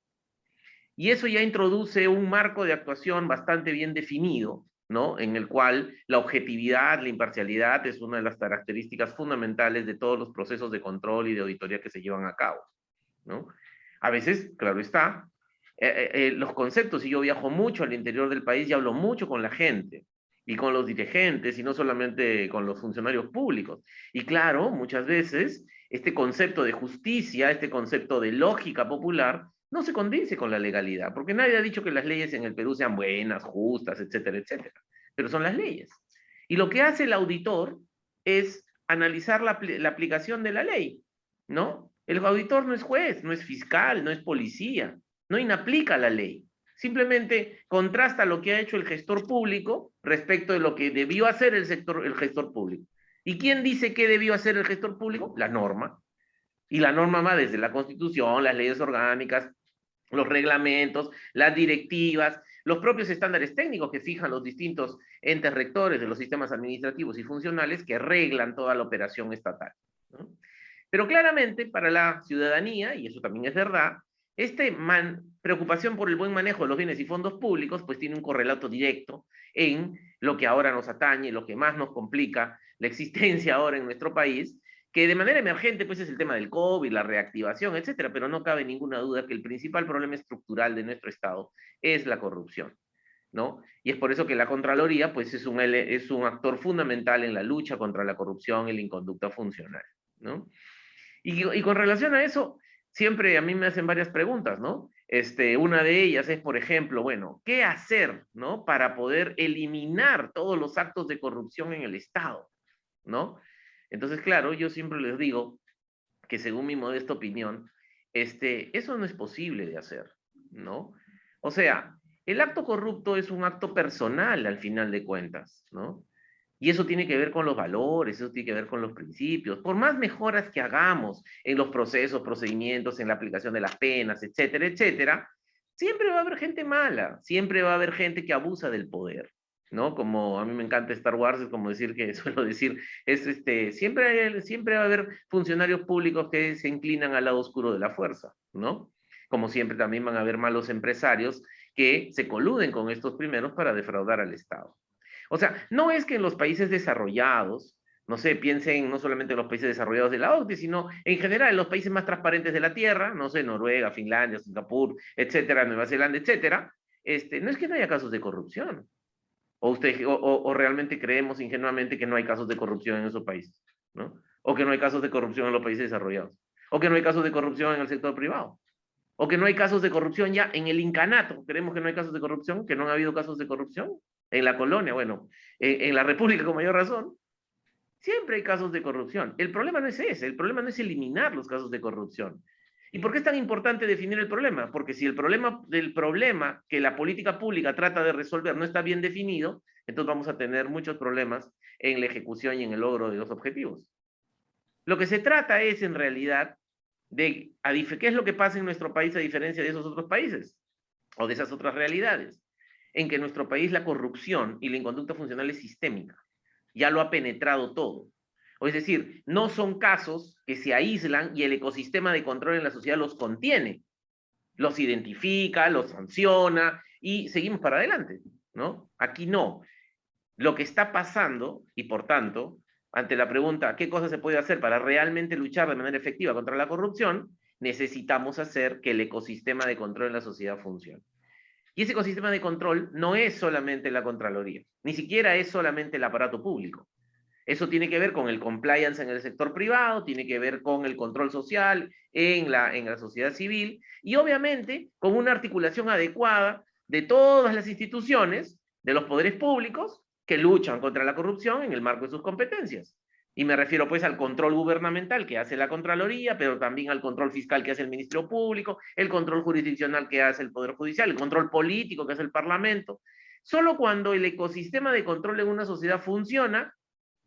Y eso ya introduce un marco de actuación bastante bien definido, ¿no? En el cual la objetividad, la imparcialidad es una de las características fundamentales de todos los procesos de control y de auditoría que se llevan a cabo, ¿no? A veces, claro está, los conceptos, y yo viajo mucho al interior del país y hablo mucho con la gente, y con los dirigentes, y no solamente con los funcionarios públicos. Y claro, muchas veces, este concepto de justicia, este concepto de lógica popular, no se condice con la legalidad, porque nadie ha dicho que las leyes en el Perú sean buenas, justas, etcétera, etcétera, pero son las leyes. Y lo que hace el auditor es analizar la aplicación de la ley, ¿no? El auditor no es juez, no es fiscal, no es policía, no inaplica la ley. Simplemente contrasta lo que ha hecho el gestor público respecto de lo que debió hacer el gestor público. ¿Y quién dice qué debió hacer el gestor público? La norma. Y la norma va desde la Constitución, las leyes orgánicas, los reglamentos, las directivas, los propios estándares técnicos que fijan los distintos entes rectores de los sistemas administrativos y funcionales que reglan toda la operación estatal, ¿no? Pero claramente para la ciudadanía, y eso también es verdad, preocupación por el buen manejo de los bienes y fondos públicos, pues tiene un correlato directo en lo que ahora nos atañe, lo que más nos complica la existencia ahora en nuestro país, que de manera emergente pues es el tema del COVID, la reactivación, etcétera, pero no cabe ninguna duda que el principal problema estructural de nuestro Estado es la corrupción, ¿no? Y es por eso que la Contraloría pues es un actor fundamental en la lucha contra la corrupción y la inconducta funcional, ¿no? Y con relación a eso, siempre a mí me hacen varias preguntas, ¿no? Una de ellas es, por ejemplo, bueno, ¿qué hacer, ¿no? Para poder eliminar todos los actos de corrupción en el Estado, ¿no? Entonces, claro, yo siempre les digo que según mi modesta opinión, eso no es posible de hacer, ¿no? O sea, el acto corrupto es un acto personal al final de cuentas, ¿no? Y eso tiene que ver con los valores, eso tiene que ver con los principios. Por más mejoras que hagamos en los procesos, procedimientos, en la aplicación de las penas, etcétera, etcétera, siempre va a haber gente mala, siempre va a haber gente que abusa del poder, ¿no? Como a mí me encanta Star Wars, es como decir que suelo decir, siempre va a haber funcionarios públicos que se inclinan al lado oscuro de la fuerza, ¿no? Como siempre también van a haber malos empresarios que se coluden con estos primeros para defraudar al Estado. O sea, no es que en los países desarrollados, no sé, piensen no solamente en los países desarrollados de la OCDE, sino en general en los países más transparentes de la Tierra, no sé, Noruega, Finlandia, Singapur, etcétera, Nueva Zelanda, etcétera, no es que no haya casos de corrupción. O realmente creemos ingenuamente que no hay casos de corrupción en esos países, ¿no? O que no hay casos de corrupción en los países desarrollados. O que no hay casos de corrupción en el sector privado. O que no hay casos de corrupción ya en el incanato. Creemos que no hay casos de corrupción, que no han habido casos de corrupción en la colonia, bueno, en la república con mayor razón. Siempre hay casos de corrupción. El problema no es ese, el problema no es eliminar los casos de corrupción. ¿Y por qué es tan importante definir el problema? Porque si el problema que la política pública trata de resolver no está bien definido, entonces vamos a tener muchos problemas en la ejecución y en el logro de los objetivos. Lo que se trata es, en realidad, de qué es lo que pasa en nuestro país a diferencia de esos otros países o de esas otras realidades, en que en nuestro país la corrupción y la inconducta funcional es sistémica. Ya lo ha penetrado todo. O es decir, no son casos que se aíslan y el ecosistema de control en la sociedad los contiene, los identifica, los sanciona y seguimos para adelante, ¿no? Aquí no. Lo que está pasando, y por tanto, ante la pregunta, ¿qué cosa se puede hacer para realmente luchar de manera efectiva contra la corrupción? Necesitamos hacer que el ecosistema de control en la sociedad funcione. Y ese ecosistema de control no es solamente la Contraloría, ni siquiera es solamente el aparato público. Eso tiene que ver con el compliance en el sector privado, tiene que ver con el control social en la sociedad civil y obviamente con una articulación adecuada de todas las instituciones, de los poderes públicos que luchan contra la corrupción en el marco de sus competencias. Y me refiero pues al control gubernamental que hace la Contraloría, pero también al control fiscal que hace el Ministerio Público, el control jurisdiccional que hace el Poder Judicial, el control político que hace el Parlamento. Solo cuando el ecosistema de control en una sociedad funciona,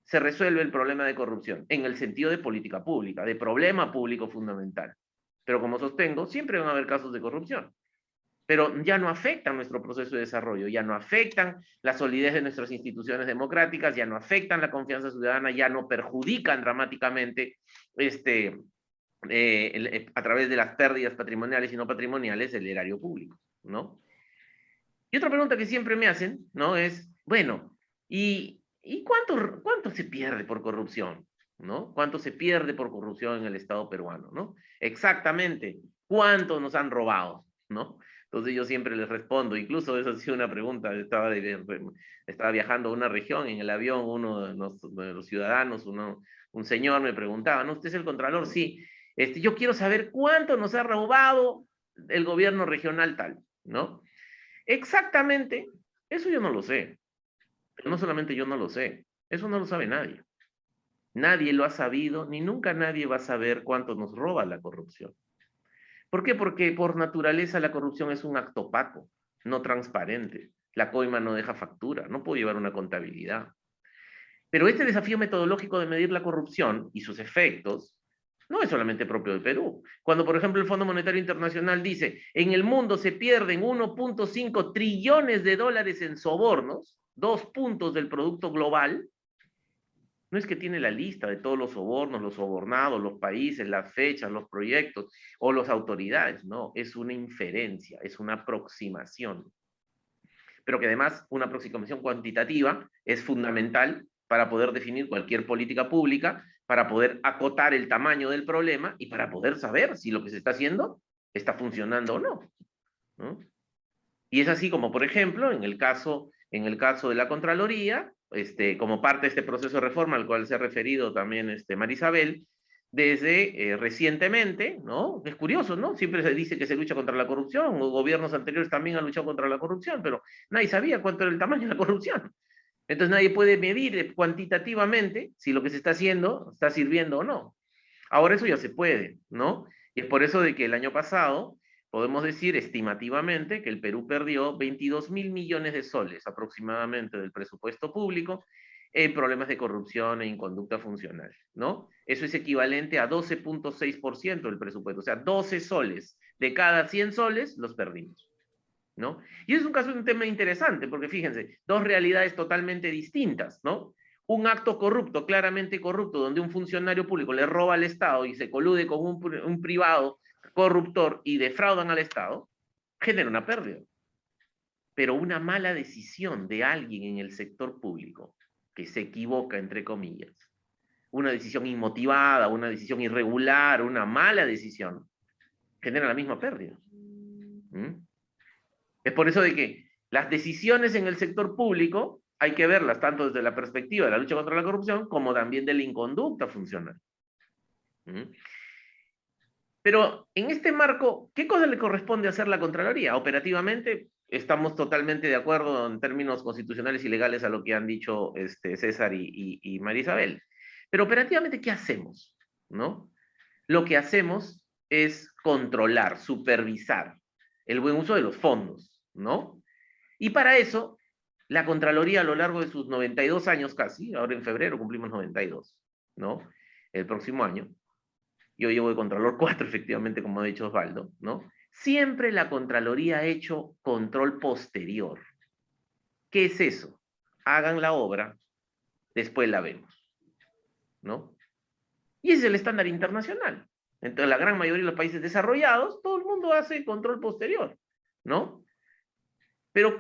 se resuelve el problema de corrupción, en el sentido de política pública, de problema público fundamental. Pero como sostengo, siempre van a haber casos de corrupción. Pero ya no afectan nuestro proceso de desarrollo, ya no afectan la solidez de nuestras instituciones democráticas, ya no afectan la confianza ciudadana, ya no perjudican dramáticamente a través de las pérdidas patrimoniales y no patrimoniales el erario público, ¿no? Y otra pregunta que siempre me hacen, ¿no? Es, bueno, ¿y cuánto se pierde por corrupción? ¿No? ¿Cuánto se pierde por corrupción en el Estado peruano? ¿No? Exactamente, ¿cuánto nos han robado? ¿No? Entonces yo siempre les respondo, incluso esa ha sido una pregunta, estaba viajando a una región, en el avión uno de los ciudadanos, un señor me preguntaba, ¿no? ¿Usted es el contralor? Sí. Yo quiero saber cuánto nos ha robado el gobierno regional tal, ¿no? Exactamente, eso yo no lo sé. Pero no solamente yo no lo sé, eso no lo sabe nadie. Nadie lo ha sabido, ni nunca nadie va a saber cuánto nos roba la corrupción. ¿Por qué? Porque por naturaleza la corrupción es un acto opaco, no transparente. La coima no deja factura, no puedo llevar una contabilidad. Pero este desafío metodológico de medir la corrupción y sus efectos no es solamente propio de Perú. Cuando, por ejemplo, el Fondo Monetario Internacional dice, en el mundo se pierden 1.5 trillones de dólares en sobornos, 2 puntos del producto global, no es que tiene la lista de todos los sobornos, los sobornados, los países, las fechas, los proyectos o las autoridades, no, es una inferencia, es una aproximación. Pero que además una aproximación cuantitativa es fundamental para poder definir cualquier política pública, para poder acotar el tamaño del problema y para poder saber si lo que se está haciendo está funcionando o no, ¿no? Y es así como, por ejemplo, en el caso de la Contraloría, como parte de este proceso de reforma al cual se ha referido también Marisabel, desde recientemente, ¿no? Es curioso, ¿no? Siempre se dice que se lucha contra la corrupción, o gobiernos anteriores también han luchado contra la corrupción, pero nadie sabía cuánto era el tamaño de la corrupción. Entonces nadie puede medir cuantitativamente si lo que se está haciendo está sirviendo o no. Ahora eso ya se puede, ¿no? Y es por eso de que el año pasado podemos decir estimativamente que el Perú perdió 22.000 millones de soles aproximadamente del presupuesto público en problemas de corrupción e inconducta funcional, ¿no? Eso es equivalente a 12.6% del presupuesto, o sea, 12 soles de cada 100 soles los perdimos, ¿no? Y es un tema interesante, porque fíjense, dos realidades totalmente distintas, ¿no? Un acto corrupto, claramente corrupto, donde un funcionario público le roba al Estado y se colude con un privado corruptor y defraudan al Estado, genera una pérdida. Pero una mala decisión de alguien en el sector público, que se equivoca, entre comillas, una decisión inmotivada, una decisión irregular, una mala decisión, genera la misma pérdida. ¿Mm? Es por eso de que las decisiones en el sector público hay que verlas tanto desde la perspectiva de la lucha contra la corrupción como también de la inconducta funcional. ¿Mm? Pero en este marco, ¿qué cosa le corresponde hacer la Contraloría? Operativamente, estamos totalmente de acuerdo en términos constitucionales y legales a lo que han dicho César y María Isabel. Pero operativamente, ¿qué hacemos? ¿No? Lo que hacemos es controlar, supervisar el buen uso de los fondos, ¿no? Y para eso, la Contraloría a lo largo de sus 92 años casi, ahora en febrero cumplimos 92, ¿no? El próximo año. Yo llevo de Contralor 4, efectivamente, como ha dicho Osvaldo, ¿no? Siempre la Contraloría ha hecho control posterior. ¿Qué es eso? Hagan la obra, después la vemos. ¿no? Y ese es el estándar internacional. Entonces, la gran mayoría de los países desarrollados, todo el mundo hace control posterior, ¿no? Pero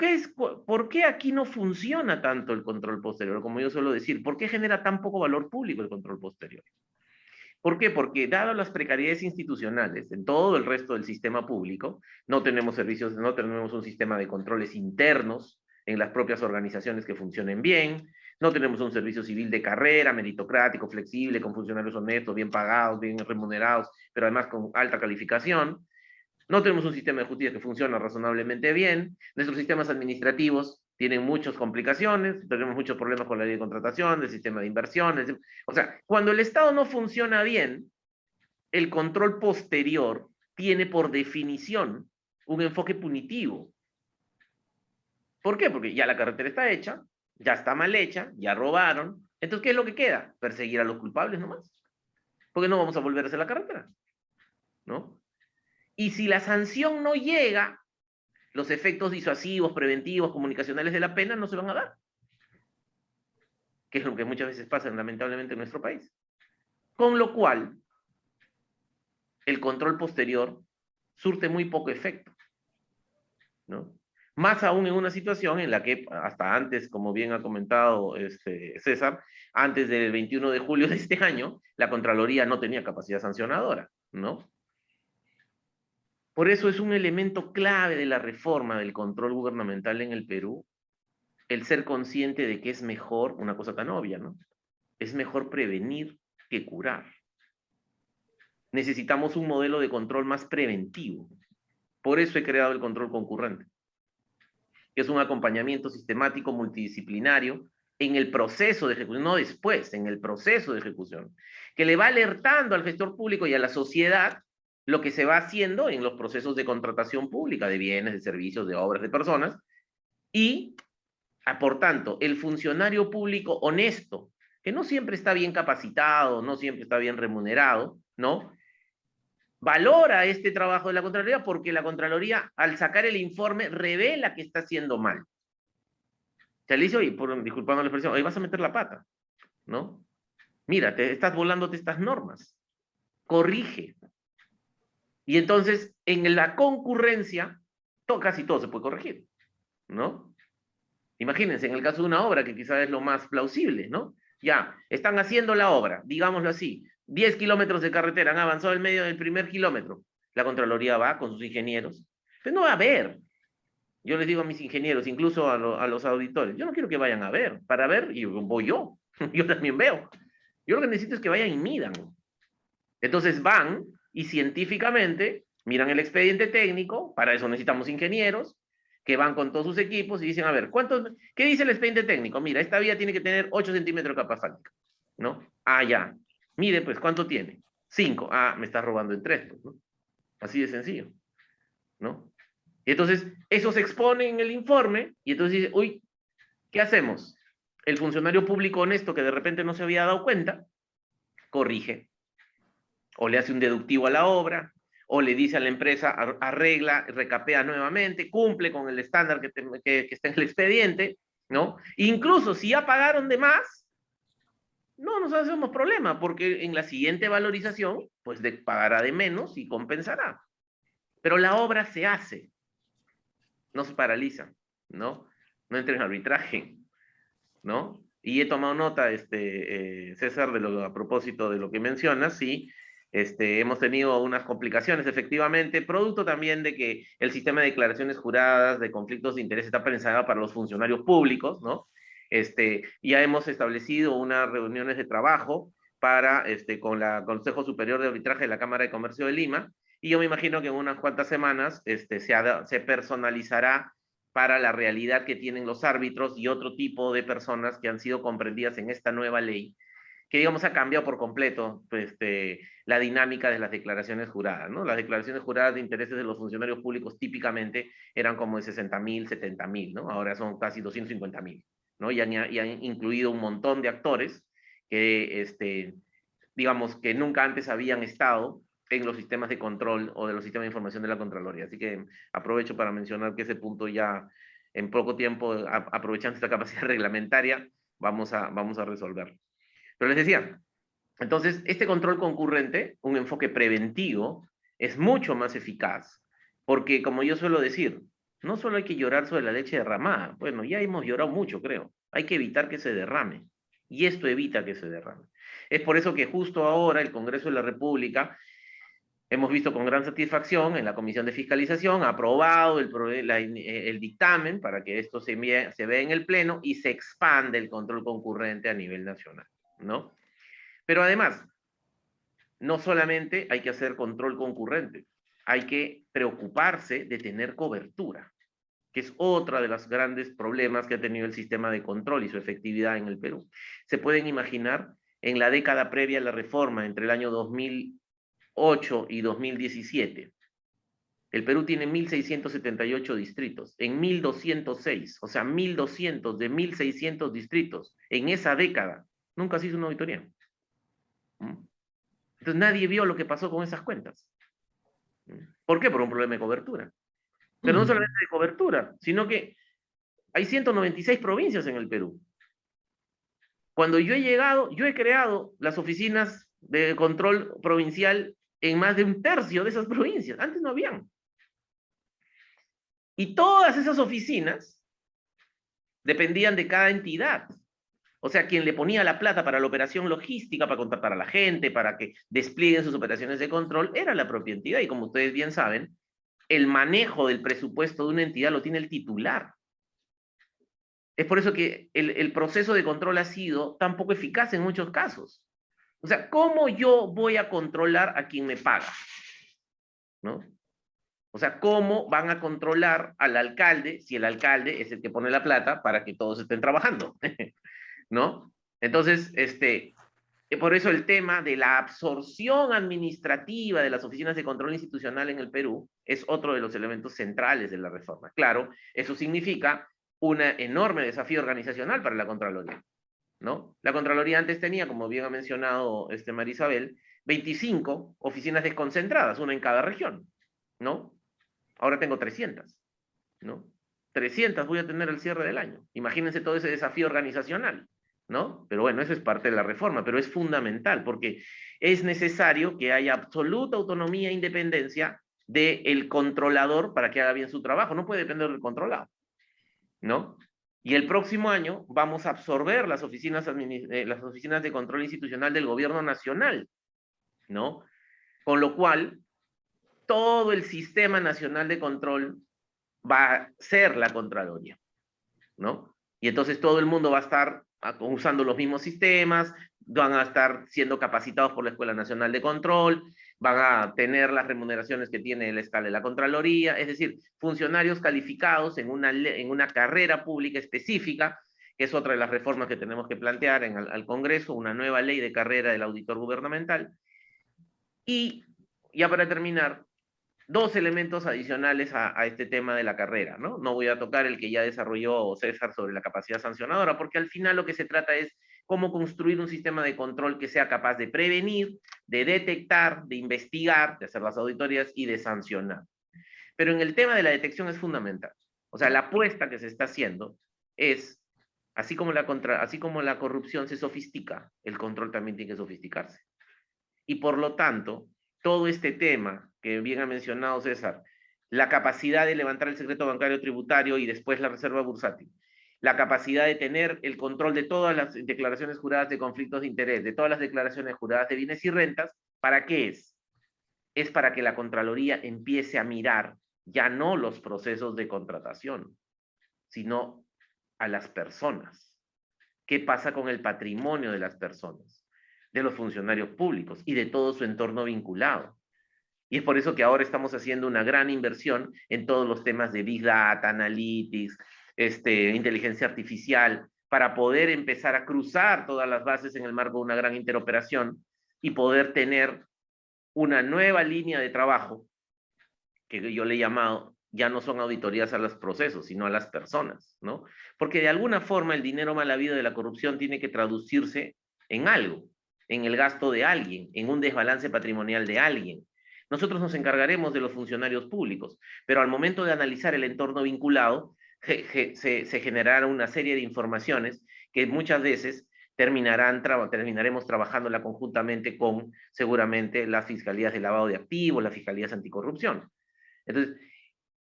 ¿por qué aquí no funciona tanto el control posterior? Como yo suelo decir, ¿por qué genera tan poco valor público el control posterior? ¿Por qué? Porque dadas las precariedades institucionales en todo el resto del sistema público, no tenemos servicios, no tenemos un sistema de controles internos en las propias organizaciones que funcionen bien, no tenemos un servicio civil de carrera, meritocrático, flexible, con funcionarios honestos, bien pagados, bien remunerados, pero además con alta calificación. No tenemos un sistema de justicia que funciona razonablemente bien. Nuestros sistemas administrativos tienen muchas complicaciones, tenemos muchos problemas con la ley de contratación, el sistema de inversiones. O sea, cuando el Estado no funciona bien, el control posterior tiene por definición un enfoque punitivo. ¿Por qué? Porque ya la carretera está hecha, ya está mal hecha, ya robaron. Entonces, ¿qué es lo que queda? Perseguir a los culpables nomás. Porque no vamos a volver a hacer la carretera, ¿no? Y si la sanción no llega, los efectos disuasivos, preventivos, comunicacionales de la pena no se van a dar. Que es lo que muchas veces pasa lamentablemente en nuestro país. Con lo cual, el control posterior surte muy poco efecto, ¿no? Más aún en una situación en la que hasta antes, como bien ha comentado César, antes del 21 de julio de este año, la Contraloría no tenía capacidad sancionadora, ¿no? Por eso es un elemento clave de la reforma del control gubernamental en el Perú, el ser consciente de que es mejor, una cosa tan obvia, ¿no? Es mejor prevenir que curar. Necesitamos un modelo de control más preventivo. Por eso he creado el control concurrente, que es un acompañamiento sistemático multidisciplinario en el proceso de ejecución, no después, en el proceso de ejecución, que le va alertando al gestor público y a la sociedad lo que se va haciendo en los procesos de contratación pública de bienes, de servicios, de obras, de personas, y, por tanto, el funcionario público honesto, que no siempre está bien capacitado, no siempre está bien remunerado, ¿no? Valora este trabajo de la Contraloría porque la Contraloría, al sacar el informe, revela que está haciendo mal. Se le dice, oye, disculpando la expresión, oye, vas a meter la pata, ¿no? Mira, te estás volándote estas normas. Corrige. Y entonces, en la concurrencia, casi todo se puede corregir, ¿no? Imagínense, en el caso de una obra, que quizás es lo más plausible, ¿no? Ya, están haciendo la obra, digámoslo así, 10 kilómetros de carretera, han avanzado el medio del primer kilómetro. La Contraloría va con sus ingenieros. Pero no va a ver. Yo les digo a mis ingenieros, incluso a los auditores, yo no quiero que vayan a ver. Para ver, y voy yo. Yo también veo. Yo lo que necesito es que vayan y midan. Entonces van y científicamente miran el expediente técnico, para eso necesitamos ingenieros, que van con todos sus equipos y dicen, a ver, ¿qué dice el expediente técnico? Mira, esta vía tiene que tener 8 centímetros de capa asfáltica, ¿no? Ah, ya. Mire, pues, ¿cuánto tiene? 5. Ah, me estás robando en 3, pues, ¿no? Así de sencillo, ¿no? Y entonces, eso se expone en el informe, y entonces dice, uy, ¿qué hacemos? El funcionario público honesto que de repente no se había dado cuenta, corrige, o le hace un deductivo a la obra, o le dice a la empresa, arregla, recapea nuevamente, cumple con el estándar que está en el expediente, ¿no? Incluso si ya pagaron de más, no nos hacemos problema, porque en la siguiente valorización, pues pagará de menos y compensará. Pero la obra se hace, no se paraliza, ¿no? No entra en arbitraje, ¿no? Y he tomado nota, César, a propósito de lo que mencionas, sí, hemos tenido unas complicaciones, efectivamente, producto también de que el sistema de declaraciones juradas de conflictos de interés está pensado para los funcionarios públicos, ¿no? Ya hemos establecido unas reuniones de trabajo con la Consejo Superior de Arbitraje de la Cámara de Comercio de Lima, y yo me imagino que en unas cuantas semanas se personalizará para la realidad que tienen los árbitros y otro tipo de personas que han sido comprendidas en esta nueva ley, que digamos ha cambiado por completo la dinámica de las declaraciones juradas, ¿no? Las declaraciones juradas de intereses de los funcionarios públicos típicamente eran como de 60.000, 70.000, ¿no? Ahora son casi 250.000, ¿no? Y han incluido un montón de actores que, digamos, que nunca antes habían estado en los sistemas de control o de los sistemas de información de la Contraloría. Así que aprovecho para mencionar que ese punto ya en poco tiempo, aprovechando esta capacidad reglamentaria, vamos a resolver. Pero les decía, Entonces, este control concurrente, un enfoque preventivo, es mucho más eficaz, porque como yo suelo decir, no solo hay que llorar sobre la leche derramada, bueno, ya hemos llorado mucho, creo, hay que evitar que se derrame, y esto evita que se derrame. Es por eso que justo ahora el Congreso de la República, hemos visto con gran satisfacción en la Comisión de Fiscalización, ha aprobado el dictamen para que esto se vea en el Pleno y se expande el control concurrente a nivel nacional, ¿no? Pero además, no solamente hay que hacer control concurrente, hay que preocuparse de tener cobertura, que es otra de los grandes problemas que ha tenido el sistema de control y su efectividad en el Perú. Se pueden imaginar, en la década previa a la reforma, entre el año 2008 y 2017, el Perú tiene 1.678 distritos, en 1.206, o sea, 1.200 de 1.600 distritos, en esa década, nunca se hizo una auditoría. Entonces nadie vio lo que pasó con esas cuentas. ¿Por qué? Por un problema de cobertura. Pero no solamente de cobertura, sino que hay 196 provincias en el Perú. Cuando yo he llegado, yo he creado las oficinas de control provincial en más de 1/3 de esas provincias. Antes no habían. Y todas esas oficinas dependían de cada entidad. O sea, quien le ponía la plata para la operación logística, para contratar a la gente, para que desplieguen sus operaciones de control, era la propia entidad. Y como ustedes bien saben, el manejo del presupuesto de una entidad lo tiene el titular. Es por eso que el proceso de control ha sido tan poco eficaz en muchos casos. O sea, ¿cómo yo voy a controlar a quien me paga? ¿No? O sea, ¿cómo van a controlar al alcalde si el alcalde es el que pone la plata para que todos estén trabajando? ¿No? Entonces, por eso el tema de la absorción administrativa de las oficinas de control institucional en el Perú es otro de los elementos centrales de la reforma. Claro, eso significa un enorme desafío organizacional para la Contraloría, ¿no? La Contraloría antes tenía, como bien ha mencionado María Isabel, 25 oficinas desconcentradas, una en cada región, ¿no? Ahora tengo 300, ¿no? 300 voy a tener al cierre del año. Imagínense todo ese desafío organizacional, ¿no? Pero bueno, eso es parte de la reforma, pero es fundamental porque es necesario que haya absoluta autonomía e independencia del controlador para que haga bien su trabajo. No puede depender del controlado, ¿no? Y el próximo año vamos a absorber las oficinas de control institucional del gobierno nacional, ¿no? Con lo cual, todo el sistema nacional de control va a ser la Contraloría, ¿no? Y entonces todo el mundo va a estar usando los mismos sistemas, van a estar siendo capacitados por la Escuela Nacional de Control, van a tener las remuneraciones que tiene el escala de la Contraloría, es decir, funcionarios calificados en una carrera pública específica, que es otra de las reformas que tenemos que plantear al Congreso, una nueva ley de carrera del auditor gubernamental. Y ya para terminar, dos elementos adicionales a este tema de la carrera, ¿no? No voy a tocar el que ya desarrolló César sobre la capacidad sancionadora, porque al final lo que se trata es cómo construir un sistema de control que sea capaz de prevenir, de detectar, de investigar, de hacer las auditorías y de sancionar. Pero en el tema de la detección es fundamental. O sea, la apuesta que se está haciendo es, así como la corrupción se sofistica, el control también tiene que sofisticarse. Y por lo tanto, todo este tema que bien ha mencionado César, la capacidad de levantar el secreto bancario tributario y después la reserva bursátil, la capacidad de tener el control de todas las declaraciones juradas de conflictos de interés, de todas las declaraciones juradas de bienes y rentas, ¿para qué es? Es para que la Contraloría empiece a mirar ya no los procesos de contratación, sino a las personas. ¿Qué pasa con el patrimonio de las personas, de los funcionarios públicos y de todo su entorno vinculado? Y es por eso que ahora estamos haciendo una gran inversión en todos los temas de Big Data, Analytics, inteligencia artificial, para poder empezar a cruzar todas las bases en el marco de una gran interoperación y poder tener una nueva línea de trabajo, que yo le he llamado, ya no son auditorías a los procesos, sino a las personas, ¿no? Porque de alguna forma el dinero mal habido de la corrupción tiene que traducirse en algo, en el gasto de alguien, en un desbalance patrimonial de alguien. Nosotros nos encargaremos de los funcionarios públicos, pero al momento de analizar el entorno vinculado, se generaron una serie de informaciones que muchas veces terminaremos trabajándola conjuntamente con, seguramente, las fiscalías de lavado de activos, las fiscalías anticorrupción. Entonces,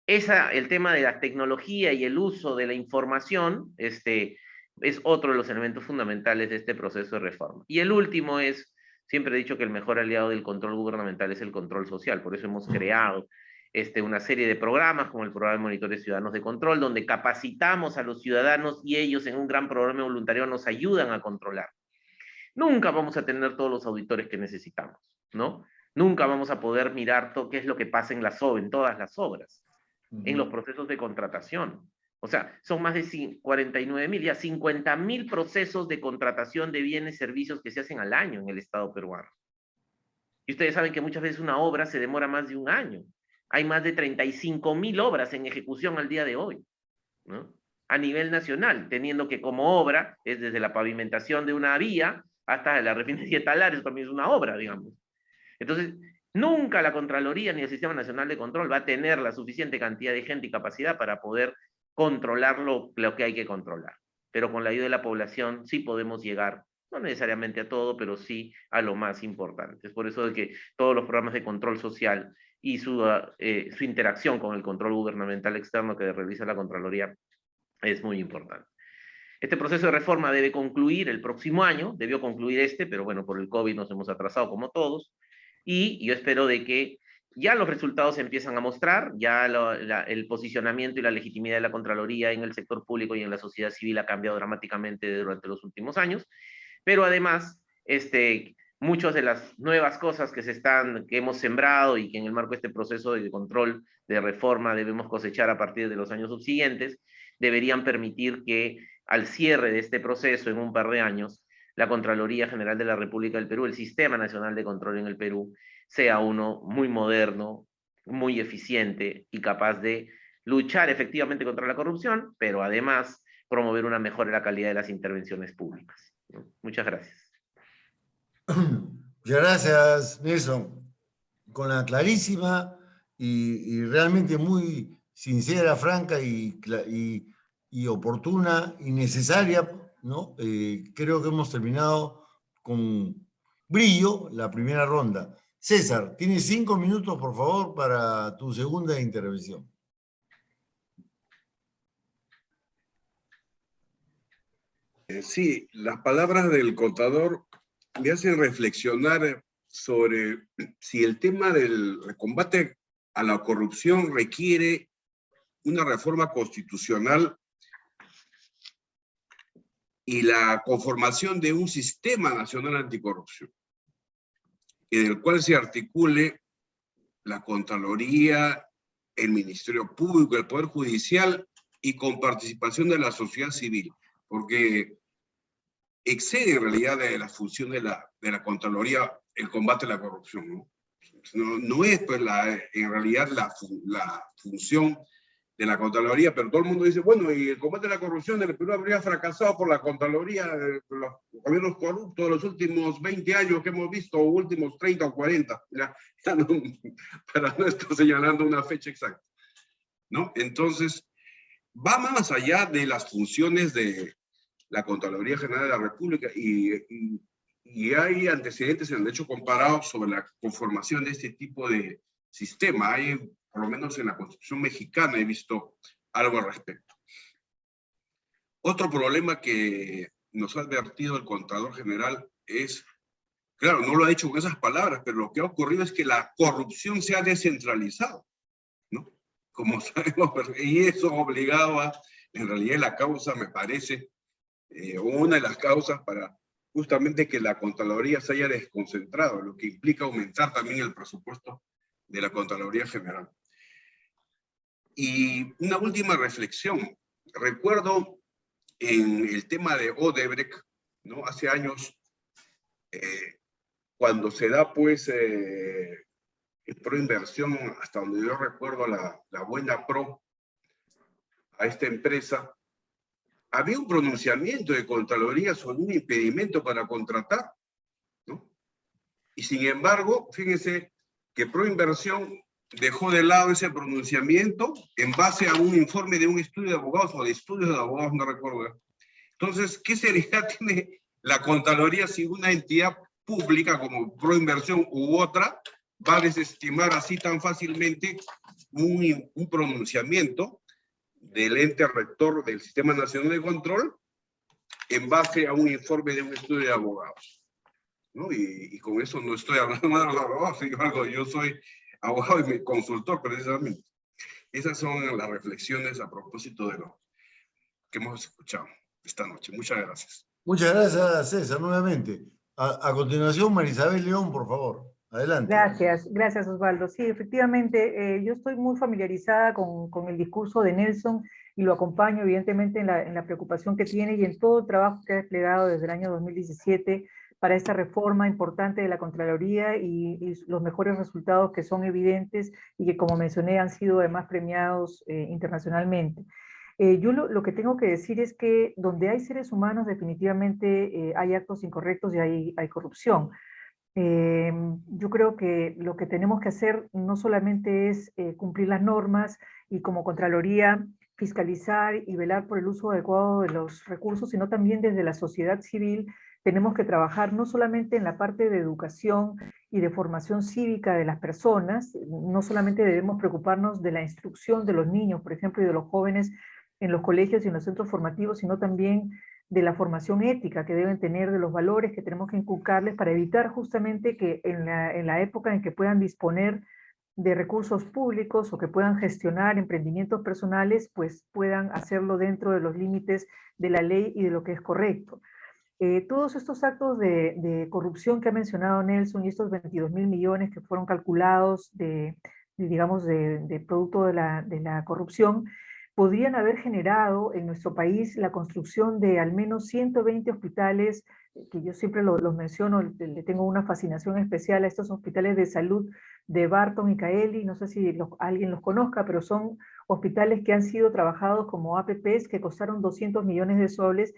el tema de la tecnología y el uso de la información, es otro de los elementos fundamentales de este proceso de reforma. Y el último es, siempre he dicho que el mejor aliado del control gubernamental es el control social, por eso hemos creado una serie de programas como el programa de monitores ciudadanos de control, donde capacitamos a los ciudadanos y ellos en un gran programa voluntario nos ayudan a controlar. Nunca vamos a tener todos los auditores que necesitamos, ¿no? Nunca vamos a poder mirar qué es lo que pasa en todas las obras, en los procesos de contratación. O sea, son más de 49.000, ya 50.000 procesos de contratación de bienes y servicios que se hacen al año en el Estado peruano. Y ustedes saben que muchas veces una obra se demora más de un año. Hay más de 35.000 obras en ejecución al día de hoy, ¿no? A nivel nacional, teniendo que como obra es desde la pavimentación de una vía hasta la refinería de Talares, también es una obra, digamos. Entonces, nunca la Contraloría ni el Sistema Nacional de Control va a tener la suficiente cantidad de gente y capacidad para poder controlar lo que hay que controlar. Pero con la ayuda de la población sí podemos llegar, no necesariamente a todo, pero sí a lo más importante. Es por eso de que todos los programas de control social y su interacción con el control gubernamental externo que realiza la Contraloría es muy importante. Este proceso de reforma debe concluir el próximo año, debió concluir pero bueno, por el COVID nos hemos atrasado como todos, y yo espero de que ya los resultados se empiezan a mostrar, ya el posicionamiento y la legitimidad de la Contraloría en el sector público y en la sociedad civil ha cambiado dramáticamente durante los últimos años, pero además, muchas de las nuevas cosas que hemos sembrado y que en el marco de este proceso de control, de reforma, debemos cosechar a partir de los años subsiguientes, deberían permitir que al cierre de este proceso en un par de años, la Contraloría General de la República del Perú, el Sistema Nacional de Control en el Perú, sea uno muy moderno, muy eficiente y capaz de luchar efectivamente contra la corrupción, pero además promover una mejora en la calidad de las intervenciones públicas. Muchas gracias. Muchas gracias, Nelson. Con la clarísima y realmente muy sincera, franca y oportuna y necesaria, ¿no? Creo que hemos terminado con brillo la primera ronda. César, tienes 5 minutos, por favor, para tu segunda intervención. Sí, las palabras del contador me hacen reflexionar sobre si el tema del combate a la corrupción requiere una reforma constitucional y la conformación de un sistema nacional anticorrupción, en el cual se articule la Contraloría, el Ministerio Público, el Poder Judicial y con participación de la sociedad civil, porque excede en realidad de la función de la Contraloría el combate a la corrupción, ¿no? No es pues en realidad la función de la Contraloría, pero todo el mundo dice, bueno, y el combate a la corrupción del Perú habría fracasado por la Contraloría, por los gobiernos corruptos de los últimos 20 años que hemos visto, o últimos 30 o 40, ya no, para no estar señalando una fecha exacta, ¿no? Entonces, va más allá de las funciones de la Contraloría General de la República y hay antecedentes en el derecho comparado sobre la conformación de este tipo de sistema. Hay, por lo menos en la Constitución mexicana, he visto algo al respecto. Otro problema que nos ha advertido el Contralor General es, claro, no lo ha dicho con esas palabras, pero lo que ha ocurrido es que la corrupción se ha descentralizado, ¿no? Como sabemos, y eso obligaba, en realidad la causa, me parece, una de las causas para justamente que la Contraloría se haya desconcentrado, lo que implica aumentar también el presupuesto de la Contraloría General. Y una última reflexión. Recuerdo en el tema de Odebrecht, ¿no? Hace años, cuando se da pues Proinversión, hasta donde yo recuerdo la buena pro a esta empresa, había un pronunciamiento de Contraloría sobre un impedimento para contratar, ¿no? Y sin embargo, fíjense que Proinversión dejó de lado ese pronunciamiento en base a un informe de un estudio de abogados o de estudios de abogados, no recuerdo. Entonces, ¿qué seriedad tiene La Contraloría, si una entidad pública como Proinversión u otra, va a desestimar así tan fácilmente un pronunciamiento del ente rector del Sistema Nacional de Control en base a un informe de un estudio de abogados, ¿no? Y con eso no estoy hablando de los abogados, yo soy abogado y consultor precisamente. Esas son las reflexiones a propósito de lo que hemos escuchado esta noche. Muchas gracias. Muchas gracias, César, nuevamente. A continuación, Marisabel León, por favor. Adelante. Gracias Osvaldo. Sí, efectivamente, yo estoy muy familiarizada con el discurso de Nelson y lo acompaño evidentemente en la preocupación que tiene y en todo el trabajo que ha desplegado desde el año 2017 para esta reforma importante de la Contraloría y los mejores resultados que son evidentes y que, como mencioné, han sido además premiados internacionalmente. Yo lo que tengo que decir es que donde hay seres humanos definitivamente hay actos incorrectos y hay corrupción. Yo creo que lo que tenemos que hacer no solamente es cumplir las normas y como Contraloría fiscalizar y velar por el uso adecuado de los recursos, sino también desde la sociedad civil tenemos que trabajar no solamente en la parte de educación y de formación cívica de las personas, no solamente debemos preocuparnos de la instrucción de los niños, por ejemplo, y de los jóvenes en los colegios y en los centros formativos, sino también de la formación ética que deben tener, de los valores que tenemos que inculcarles para evitar justamente que en la época en que puedan disponer de recursos públicos o que puedan gestionar emprendimientos personales, pues puedan hacerlo dentro de los límites de la ley y de lo que es correcto. Todos estos actos de corrupción que ha mencionado Nelson y estos 22.000 millones que fueron calculados digamos, de producto de la corrupción, podrían haber generado en nuestro país la construcción de al menos 120 hospitales, que yo siempre los menciono, le tengo una fascinación especial a estos hospitales de salud de Barton y Caeli, no sé si alguien los conozca, pero son hospitales que han sido trabajados como APPs que costaron 200 millones de soles,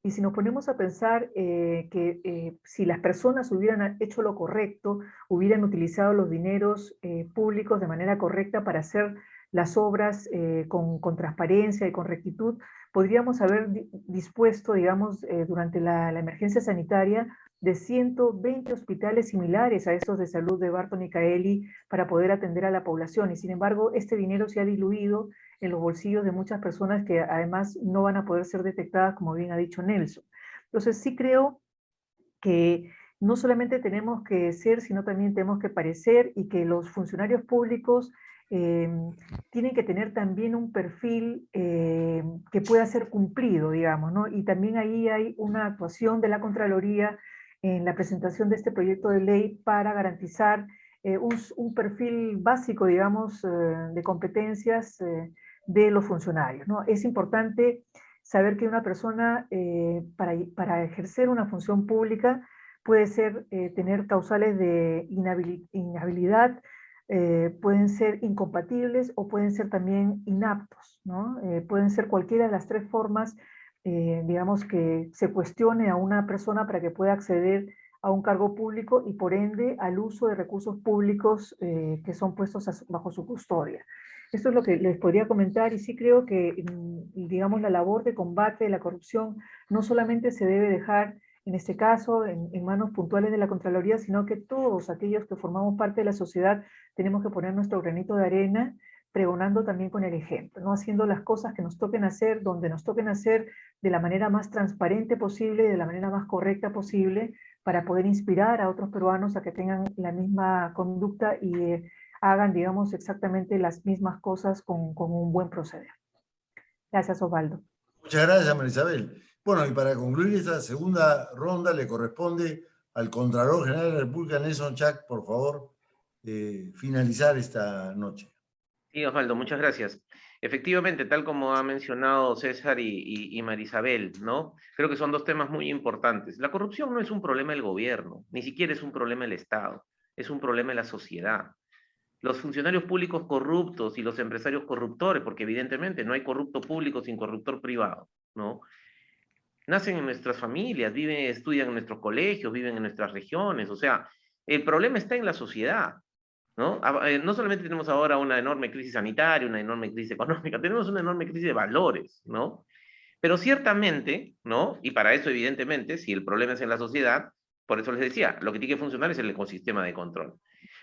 y si nos ponemos a pensar que si las personas hubieran hecho lo correcto, hubieran utilizado los dineros públicos de manera correcta para hacer las obras con transparencia y con rectitud, podríamos haber dispuesto, digamos, durante la emergencia sanitaria de 120 hospitales similares a estos de salud de Barton y Caeli para poder atender a la población. Y sin embargo, este dinero se ha diluido en los bolsillos de muchas personas que además no van a poder ser detectadas, como bien ha dicho Nelson. Entonces sí creo que no solamente tenemos que ser, sino también tenemos que parecer, y que los funcionarios públicos tienen que tener también un perfil que pueda ser cumplido, digamos, ¿no? Y también ahí hay una actuación de la Contraloría en la presentación de este proyecto de ley para garantizar un perfil básico, digamos, de competencias de los funcionarios, ¿no? Es importante saber que una persona para ejercer una función pública puede ser tener causales de inhabilidad, pueden ser incompatibles o pueden ser también inaptos, ¿no? Pueden ser cualquiera de las tres formas, digamos, que se cuestione a una persona para que pueda acceder a un cargo público y por ende al uso de recursos públicos que son puestos bajo su custodia. Esto es lo que les podría comentar, y sí creo que, digamos, la labor de combate de la corrupción no solamente se debe dejar en este caso, en manos puntuales de la Contraloría, sino que todos aquellos que formamos parte de la sociedad tenemos que poner nuestro granito de arena, pregonando también con el ejemplo, ¿no? Haciendo las cosas que nos toquen hacer, donde nos toquen hacer, de la manera más transparente posible, de la manera más correcta posible, para poder inspirar a otros peruanos a que tengan la misma conducta y hagan, digamos, exactamente las mismas cosas con un buen proceder. Gracias, Osvaldo. Muchas gracias, Marisabel. Bueno, y para concluir esta segunda ronda le corresponde al Contralor General de la República, Nelson Chac, por favor, finalizar esta noche. Sí, Osvaldo, muchas gracias. Efectivamente, tal como ha mencionado César y Marisabel, ¿no? Creo que son dos temas muy importantes. La corrupción no es un problema del gobierno, ni siquiera es un problema del Estado, es un problema de la sociedad. Los funcionarios públicos corruptos y los empresarios corruptores, porque evidentemente no hay corrupto público sin corruptor privado, ¿no? Nacen en nuestras familias, viven, estudian en nuestros colegios, viven en nuestras regiones, o sea, el problema está en la sociedad, ¿no? No solamente tenemos ahora una enorme crisis sanitaria, una enorme crisis económica, tenemos una enorme crisis de valores, ¿no? Pero ciertamente, ¿no? Y para eso, evidentemente, si el problema es en la sociedad, por eso les decía, lo que tiene que funcionar es el ecosistema de control.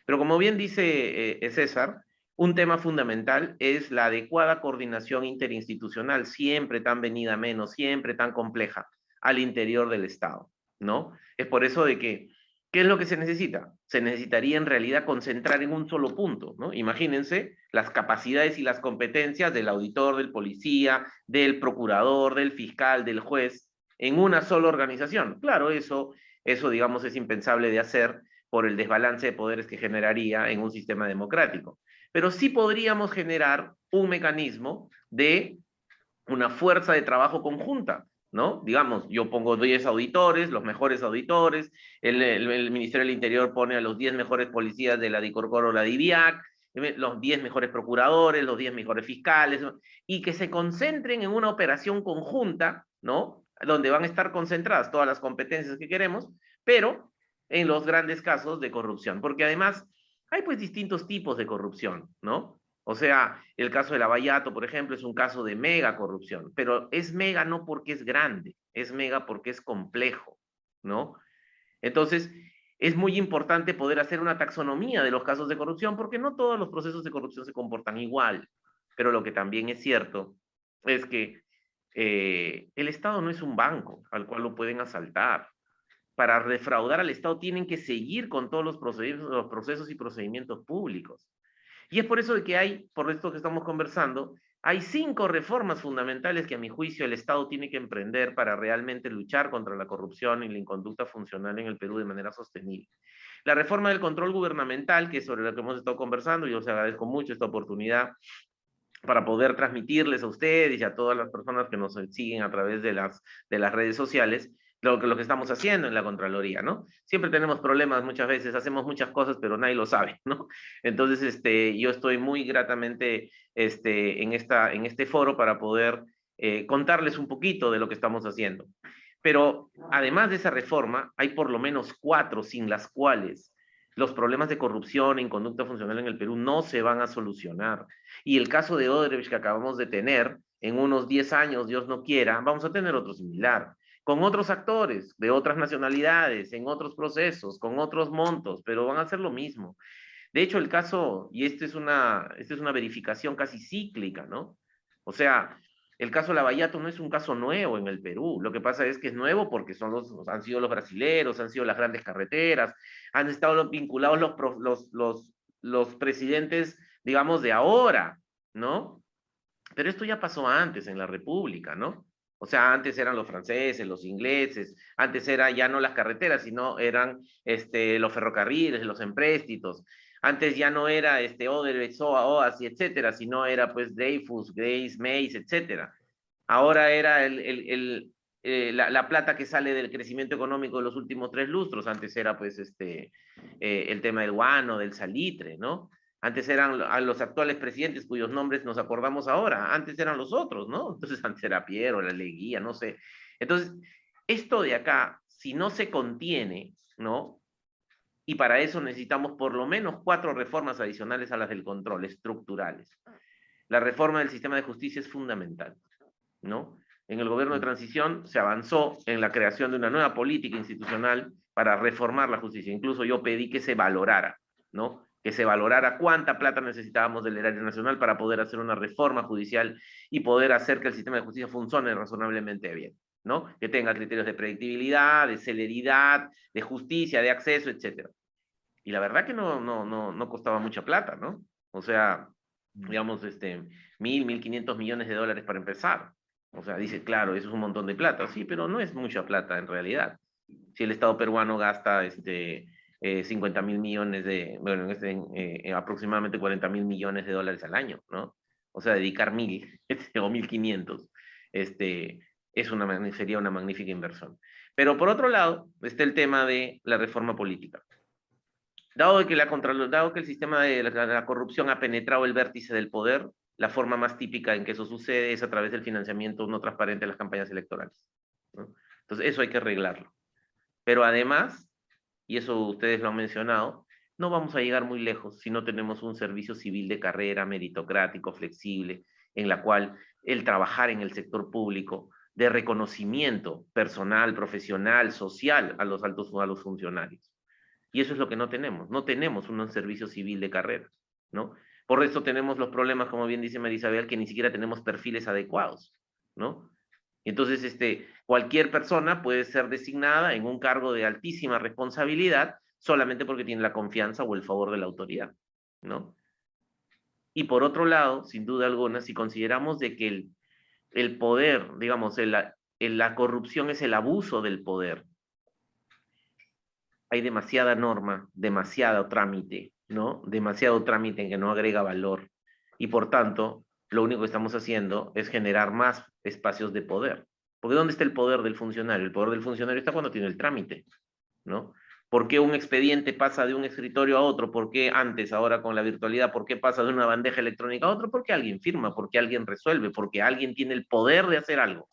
Pero como bien dice César, un tema fundamental es la adecuada coordinación interinstitucional, siempre tan venida menos, siempre tan compleja, al interior del Estado, ¿no? Es por eso de que, ¿qué es lo que se necesita? Se necesitaría en realidad concentrar en un solo punto, ¿no? Imagínense las capacidades y las competencias del auditor, del policía, del procurador, del fiscal, del juez, en una sola organización. Claro, eso digamos, es impensable de hacer por el desbalance de poderes que generaría en un sistema democrático. Pero sí podríamos generar un mecanismo de una fuerza de trabajo conjunta, ¿no? Digamos, yo pongo 10 auditores, los mejores auditores, el Ministerio del Interior pone a los 10 mejores policías de la DICORCOR o la DIVIAC, los 10 mejores procuradores, los 10 mejores fiscales, ¿no? Y que se concentren en una operación conjunta, ¿no? Donde van a estar concentradas todas las competencias que queremos, pero en los grandes casos de corrupción, porque además hay pues distintos tipos de corrupción, ¿no? O sea, el caso de Lavallato, por ejemplo, es un caso de mega corrupción, pero es mega no porque es grande, es mega porque es complejo, ¿no? Entonces, es muy importante poder hacer una taxonomía de los casos de corrupción, porque no todos los procesos de corrupción se comportan igual, pero lo que también es cierto es que el Estado no es un banco al cual lo pueden asaltar. Para defraudar al Estado tienen que seguir con todos los procesos y procedimientos públicos. Y es por eso de que hay, por esto que estamos conversando, hay 5 reformas fundamentales que a mi juicio el Estado tiene que emprender para realmente luchar contra la corrupción y la inconducta funcional en el Perú de manera sostenible. La reforma del control gubernamental, que es sobre lo que hemos estado conversando, yo os agradezco mucho esta oportunidad para poder transmitirles a ustedes y a todas las personas que nos siguen a través de las redes sociales, lo que estamos haciendo en la Contraloría, ¿no? Siempre tenemos problemas muchas veces, hacemos muchas cosas, pero nadie lo sabe, ¿no? Entonces, yo estoy muy gratamente en este foro para poder contarles un poquito de lo que estamos haciendo. Pero además de esa reforma, hay por lo menos 4 sin las cuales los problemas de corrupción e inconducta funcional en el Perú no se van a solucionar. Y el caso de Odebrecht que acabamos de tener, en unos 10 años, Dios no quiera, vamos a tener otro similar, con otros actores de otras nacionalidades, en otros procesos, con otros montos, pero van a hacer lo mismo. De hecho, el caso, y esta es una verificación casi cíclica, ¿no? O sea, el caso Lavallato no es un caso nuevo en el Perú. Lo que pasa es que es nuevo porque han sido los brasileros, han sido las grandes carreteras, han estado vinculados los presidentes, digamos, de ahora, ¿no? Pero esto ya pasó antes en la República, ¿no? O sea, antes eran los franceses, los ingleses, antes era ya no las carreteras, sino eran los ferrocarriles, los empréstitos. Antes ya no era Odebrecht, Oasi, etcétera, sino era pues Dreyfus, Grace, Mays, etcétera. Ahora era la plata que sale del crecimiento económico de los últimos 3 lustros. Antes era pues el tema del guano, del salitre, ¿no? Antes eran a los actuales presidentes cuyos nombres nos acordamos ahora. Antes eran los otros, ¿no? Entonces antes era Piero, la Leguía, no sé. Entonces, esto de acá, si no se contiene, ¿no? Y para eso necesitamos por lo menos 4 reformas adicionales a las del control, estructurales. La reforma del sistema de justicia es fundamental, ¿no? En el gobierno de transición se avanzó en la creación de una nueva política institucional para reformar la justicia. Incluso yo pedí que se valorara, ¿no? Que se valorara cuánta plata necesitábamos del erario nacional para poder hacer una reforma judicial y poder hacer que el sistema de justicia funcione razonablemente bien, ¿no? Que tenga criterios de predictibilidad, de celeridad, de justicia, de acceso, etc. Y la verdad que no costaba mucha plata, ¿no? O sea, digamos, 1.500 millones de dólares para empezar. O sea, dice, claro, eso es un montón de plata. Sí, pero no es mucha plata en realidad. Si el Estado peruano gasta 50.000 millones bueno, aproximadamente 40.000 millones de dólares al año, ¿no? O sea, dedicar 1.000 o 1.500, sería una magnífica inversión. Pero por otro lado, está el tema de la reforma política. Dado que el sistema de la corrupción ha penetrado el vértice del poder, la forma más típica en que eso sucede es a través del financiamiento no transparente de las campañas electorales, ¿no? Entonces, eso hay que arreglarlo. Pero además, y eso ustedes lo han mencionado, no vamos a llegar muy lejos si no tenemos un servicio civil de carrera, meritocrático, flexible, en la cual el trabajar en el sector público de reconocimiento personal, profesional, social a los funcionarios. Y eso es lo que no tenemos. No tenemos un servicio civil de carrera, ¿no? Por eso tenemos los problemas, como bien dice María Isabel, que ni siquiera tenemos perfiles adecuados, ¿no? Entonces, cualquier persona puede ser designada en un cargo de altísima responsabilidad solamente porque tiene la confianza o el favor de la autoridad, ¿no? Y por otro lado, sin duda alguna, si consideramos de que el poder, digamos, la corrupción es el abuso del poder, hay demasiada norma, demasiado trámite, ¿no? Demasiado trámite en que no agrega valor. Y por tanto, lo único que estamos haciendo es generar más espacios de poder. Porque ¿dónde está el poder del funcionario? El poder del funcionario está cuando tiene el trámite, ¿no? ¿Por qué un expediente pasa de un escritorio a otro? ¿Por qué antes, ahora con la virtualidad, por qué pasa de una bandeja electrónica a otro? Porque alguien firma, porque alguien resuelve, porque alguien tiene el poder de hacer algo.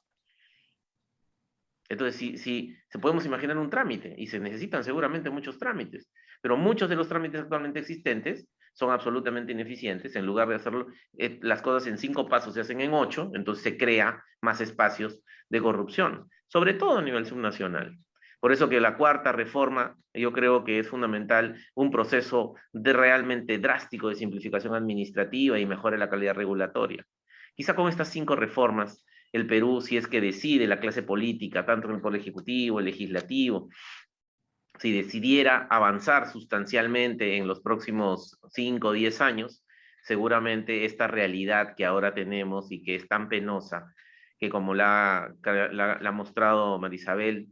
Entonces, si se podemos imaginar un trámite, y se necesitan seguramente muchos trámites, pero muchos de los trámites actualmente existentes son absolutamente ineficientes. En lugar de hacerlo, las cosas en 5 pasos se hacen en 8, entonces se crea más espacios de corrupción, sobre todo a nivel subnacional. Por eso que la cuarta reforma, yo creo que es fundamental un proceso realmente drástico de simplificación administrativa y mejora la calidad regulatoria. Quizá con estas 5 reformas, el Perú, si es que decide la clase política, tanto en el Poder Ejecutivo, el Legislativo, si decidiera avanzar sustancialmente en los próximos 5 o 10 años, seguramente esta realidad que ahora tenemos y que es tan penosa, que como la ha mostrado María Isabel,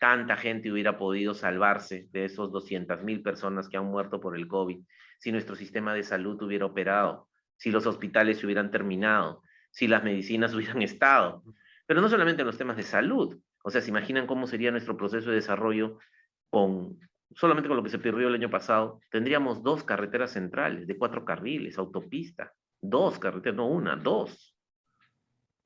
tanta gente hubiera podido salvarse de esos 200.000 personas que han muerto por el COVID, si nuestro sistema de salud hubiera operado, si los hospitales se hubieran terminado, si las medicinas hubieran estado. Pero no solamente en los temas de salud. O sea, ¿se imaginan cómo sería nuestro proceso de desarrollo solamente con lo que se perdió el año pasado? Tendríamos 2 carreteras centrales de 4 carriles, autopista. 2 carreteras, no una, 2.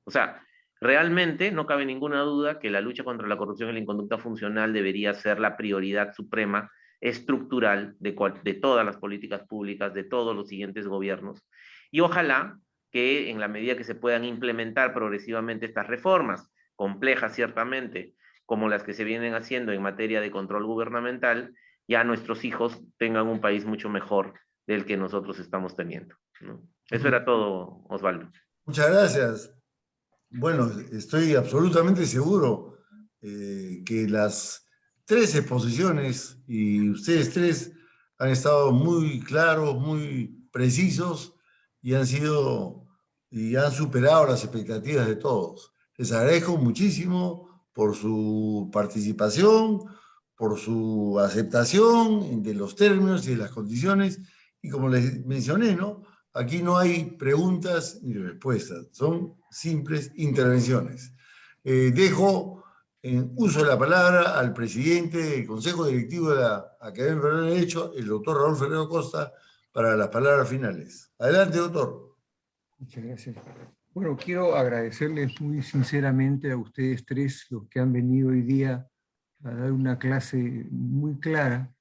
O sea, realmente no cabe ninguna duda que la lucha contra la corrupción y la inconducta funcional debería ser la prioridad suprema, estructural de todas las políticas públicas, de todos los siguientes gobiernos. Y ojalá que en la medida que se puedan implementar progresivamente estas reformas, complejas ciertamente, como las que se vienen haciendo en materia de control gubernamental, ya nuestros hijos tengan un país mucho mejor del que nosotros estamos teniendo, ¿no? Eso era todo, Osvaldo. Muchas gracias. Bueno, estoy absolutamente seguro que las 3 exposiciones, y ustedes 3 han estado muy claros, muy precisos, y han superado las expectativas de todos. Les agradezco muchísimo por su participación, por su aceptación de los términos y de las condiciones, y como les mencioné, ¿no? Aquí no hay preguntas ni respuestas, son simples intervenciones. Dejo en uso de la palabra al presidente del Consejo Directivo de la Academia Peruana de Derecho, el doctor Raúl Ferrero Costa, para las palabras finales. Adelante, doctor. Muchas gracias. Bueno, quiero agradecerles muy sinceramente a ustedes 3, los que han venido hoy día a dar una clase muy clara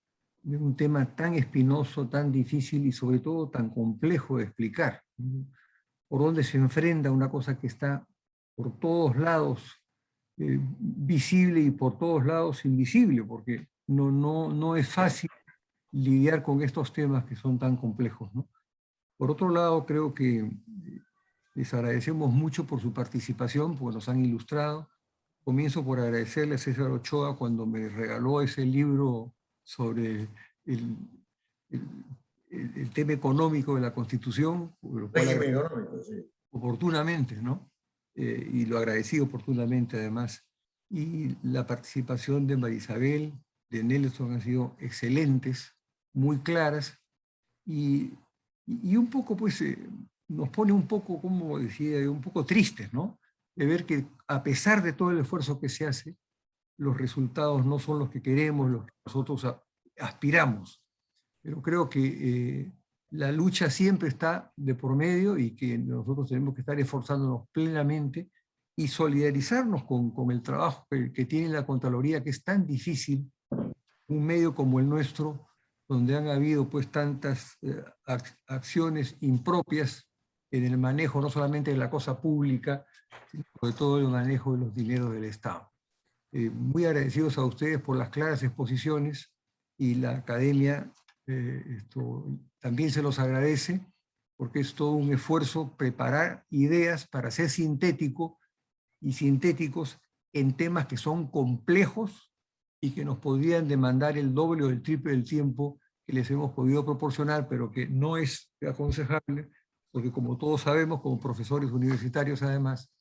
de un tema tan espinoso, tan difícil y sobre todo tan complejo de explicar. Por dónde se enfrenta una cosa que está por todos lados visible y por todos lados invisible, porque no es fácil lidiar con estos temas que son tan complejos, ¿no? Por otro lado, creo que les agradecemos mucho por su participación, porque nos han ilustrado. Comienzo por agradecerle a César Ochoa cuando me regaló ese libro sobre el tema económico de la Constitución, lo cual sí, oportunamente, ¿no? Y lo agradecí oportunamente además. Y la participación de María Isabel, de Nelson, han sido excelentes, muy claras, y un poco, pues, nos pone un poco, como decía, un poco tristes, ¿no? De ver que a pesar de todo el esfuerzo que se hace, los resultados no son los que queremos, los que nosotros aspiramos. Pero creo que la lucha siempre está de por medio y que nosotros tenemos que estar esforzándonos plenamente y solidarizarnos con el trabajo que tiene la Contraloría, que es tan difícil, un medio como el nuestro, donde han habido pues tantas acciones impropias en el manejo no solamente de la cosa pública, sobre todo el manejo de los dineros del Estado. Muy agradecidos a ustedes por las claras exposiciones, y la academia también se los agradece, porque es todo un esfuerzo preparar ideas para ser sintéticos en temas que son complejos y que nos podrían demandar el doble o el triple del tiempo que les hemos podido proporcionar, pero que no es aconsejable, porque como todos sabemos, como profesores universitarios además,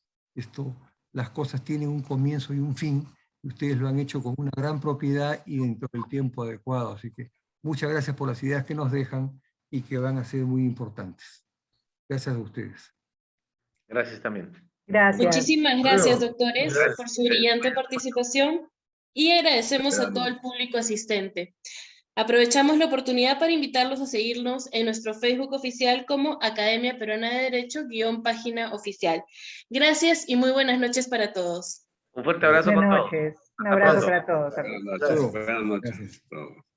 las cosas tienen un comienzo y un fin, y ustedes lo han hecho con una gran propiedad y dentro del tiempo adecuado. Así que muchas gracias por las ideas que nos dejan y que van a ser muy importantes. Gracias a ustedes. Gracias también. Gracias. Muchísimas gracias, Bueno, doctores, gracias. por su brillante participación y agradecemos a todo el público asistente. Aprovechamos la oportunidad para invitarlos a seguirnos en nuestro Facebook oficial como Academia Peruana de Derecho _página oficial. Gracias y muy buenas noches para todos. Un fuerte abrazo con Buenas todos. noches. Un Hasta abrazo pronto. para todos. Buenas noches. Buenas noches. Gracias.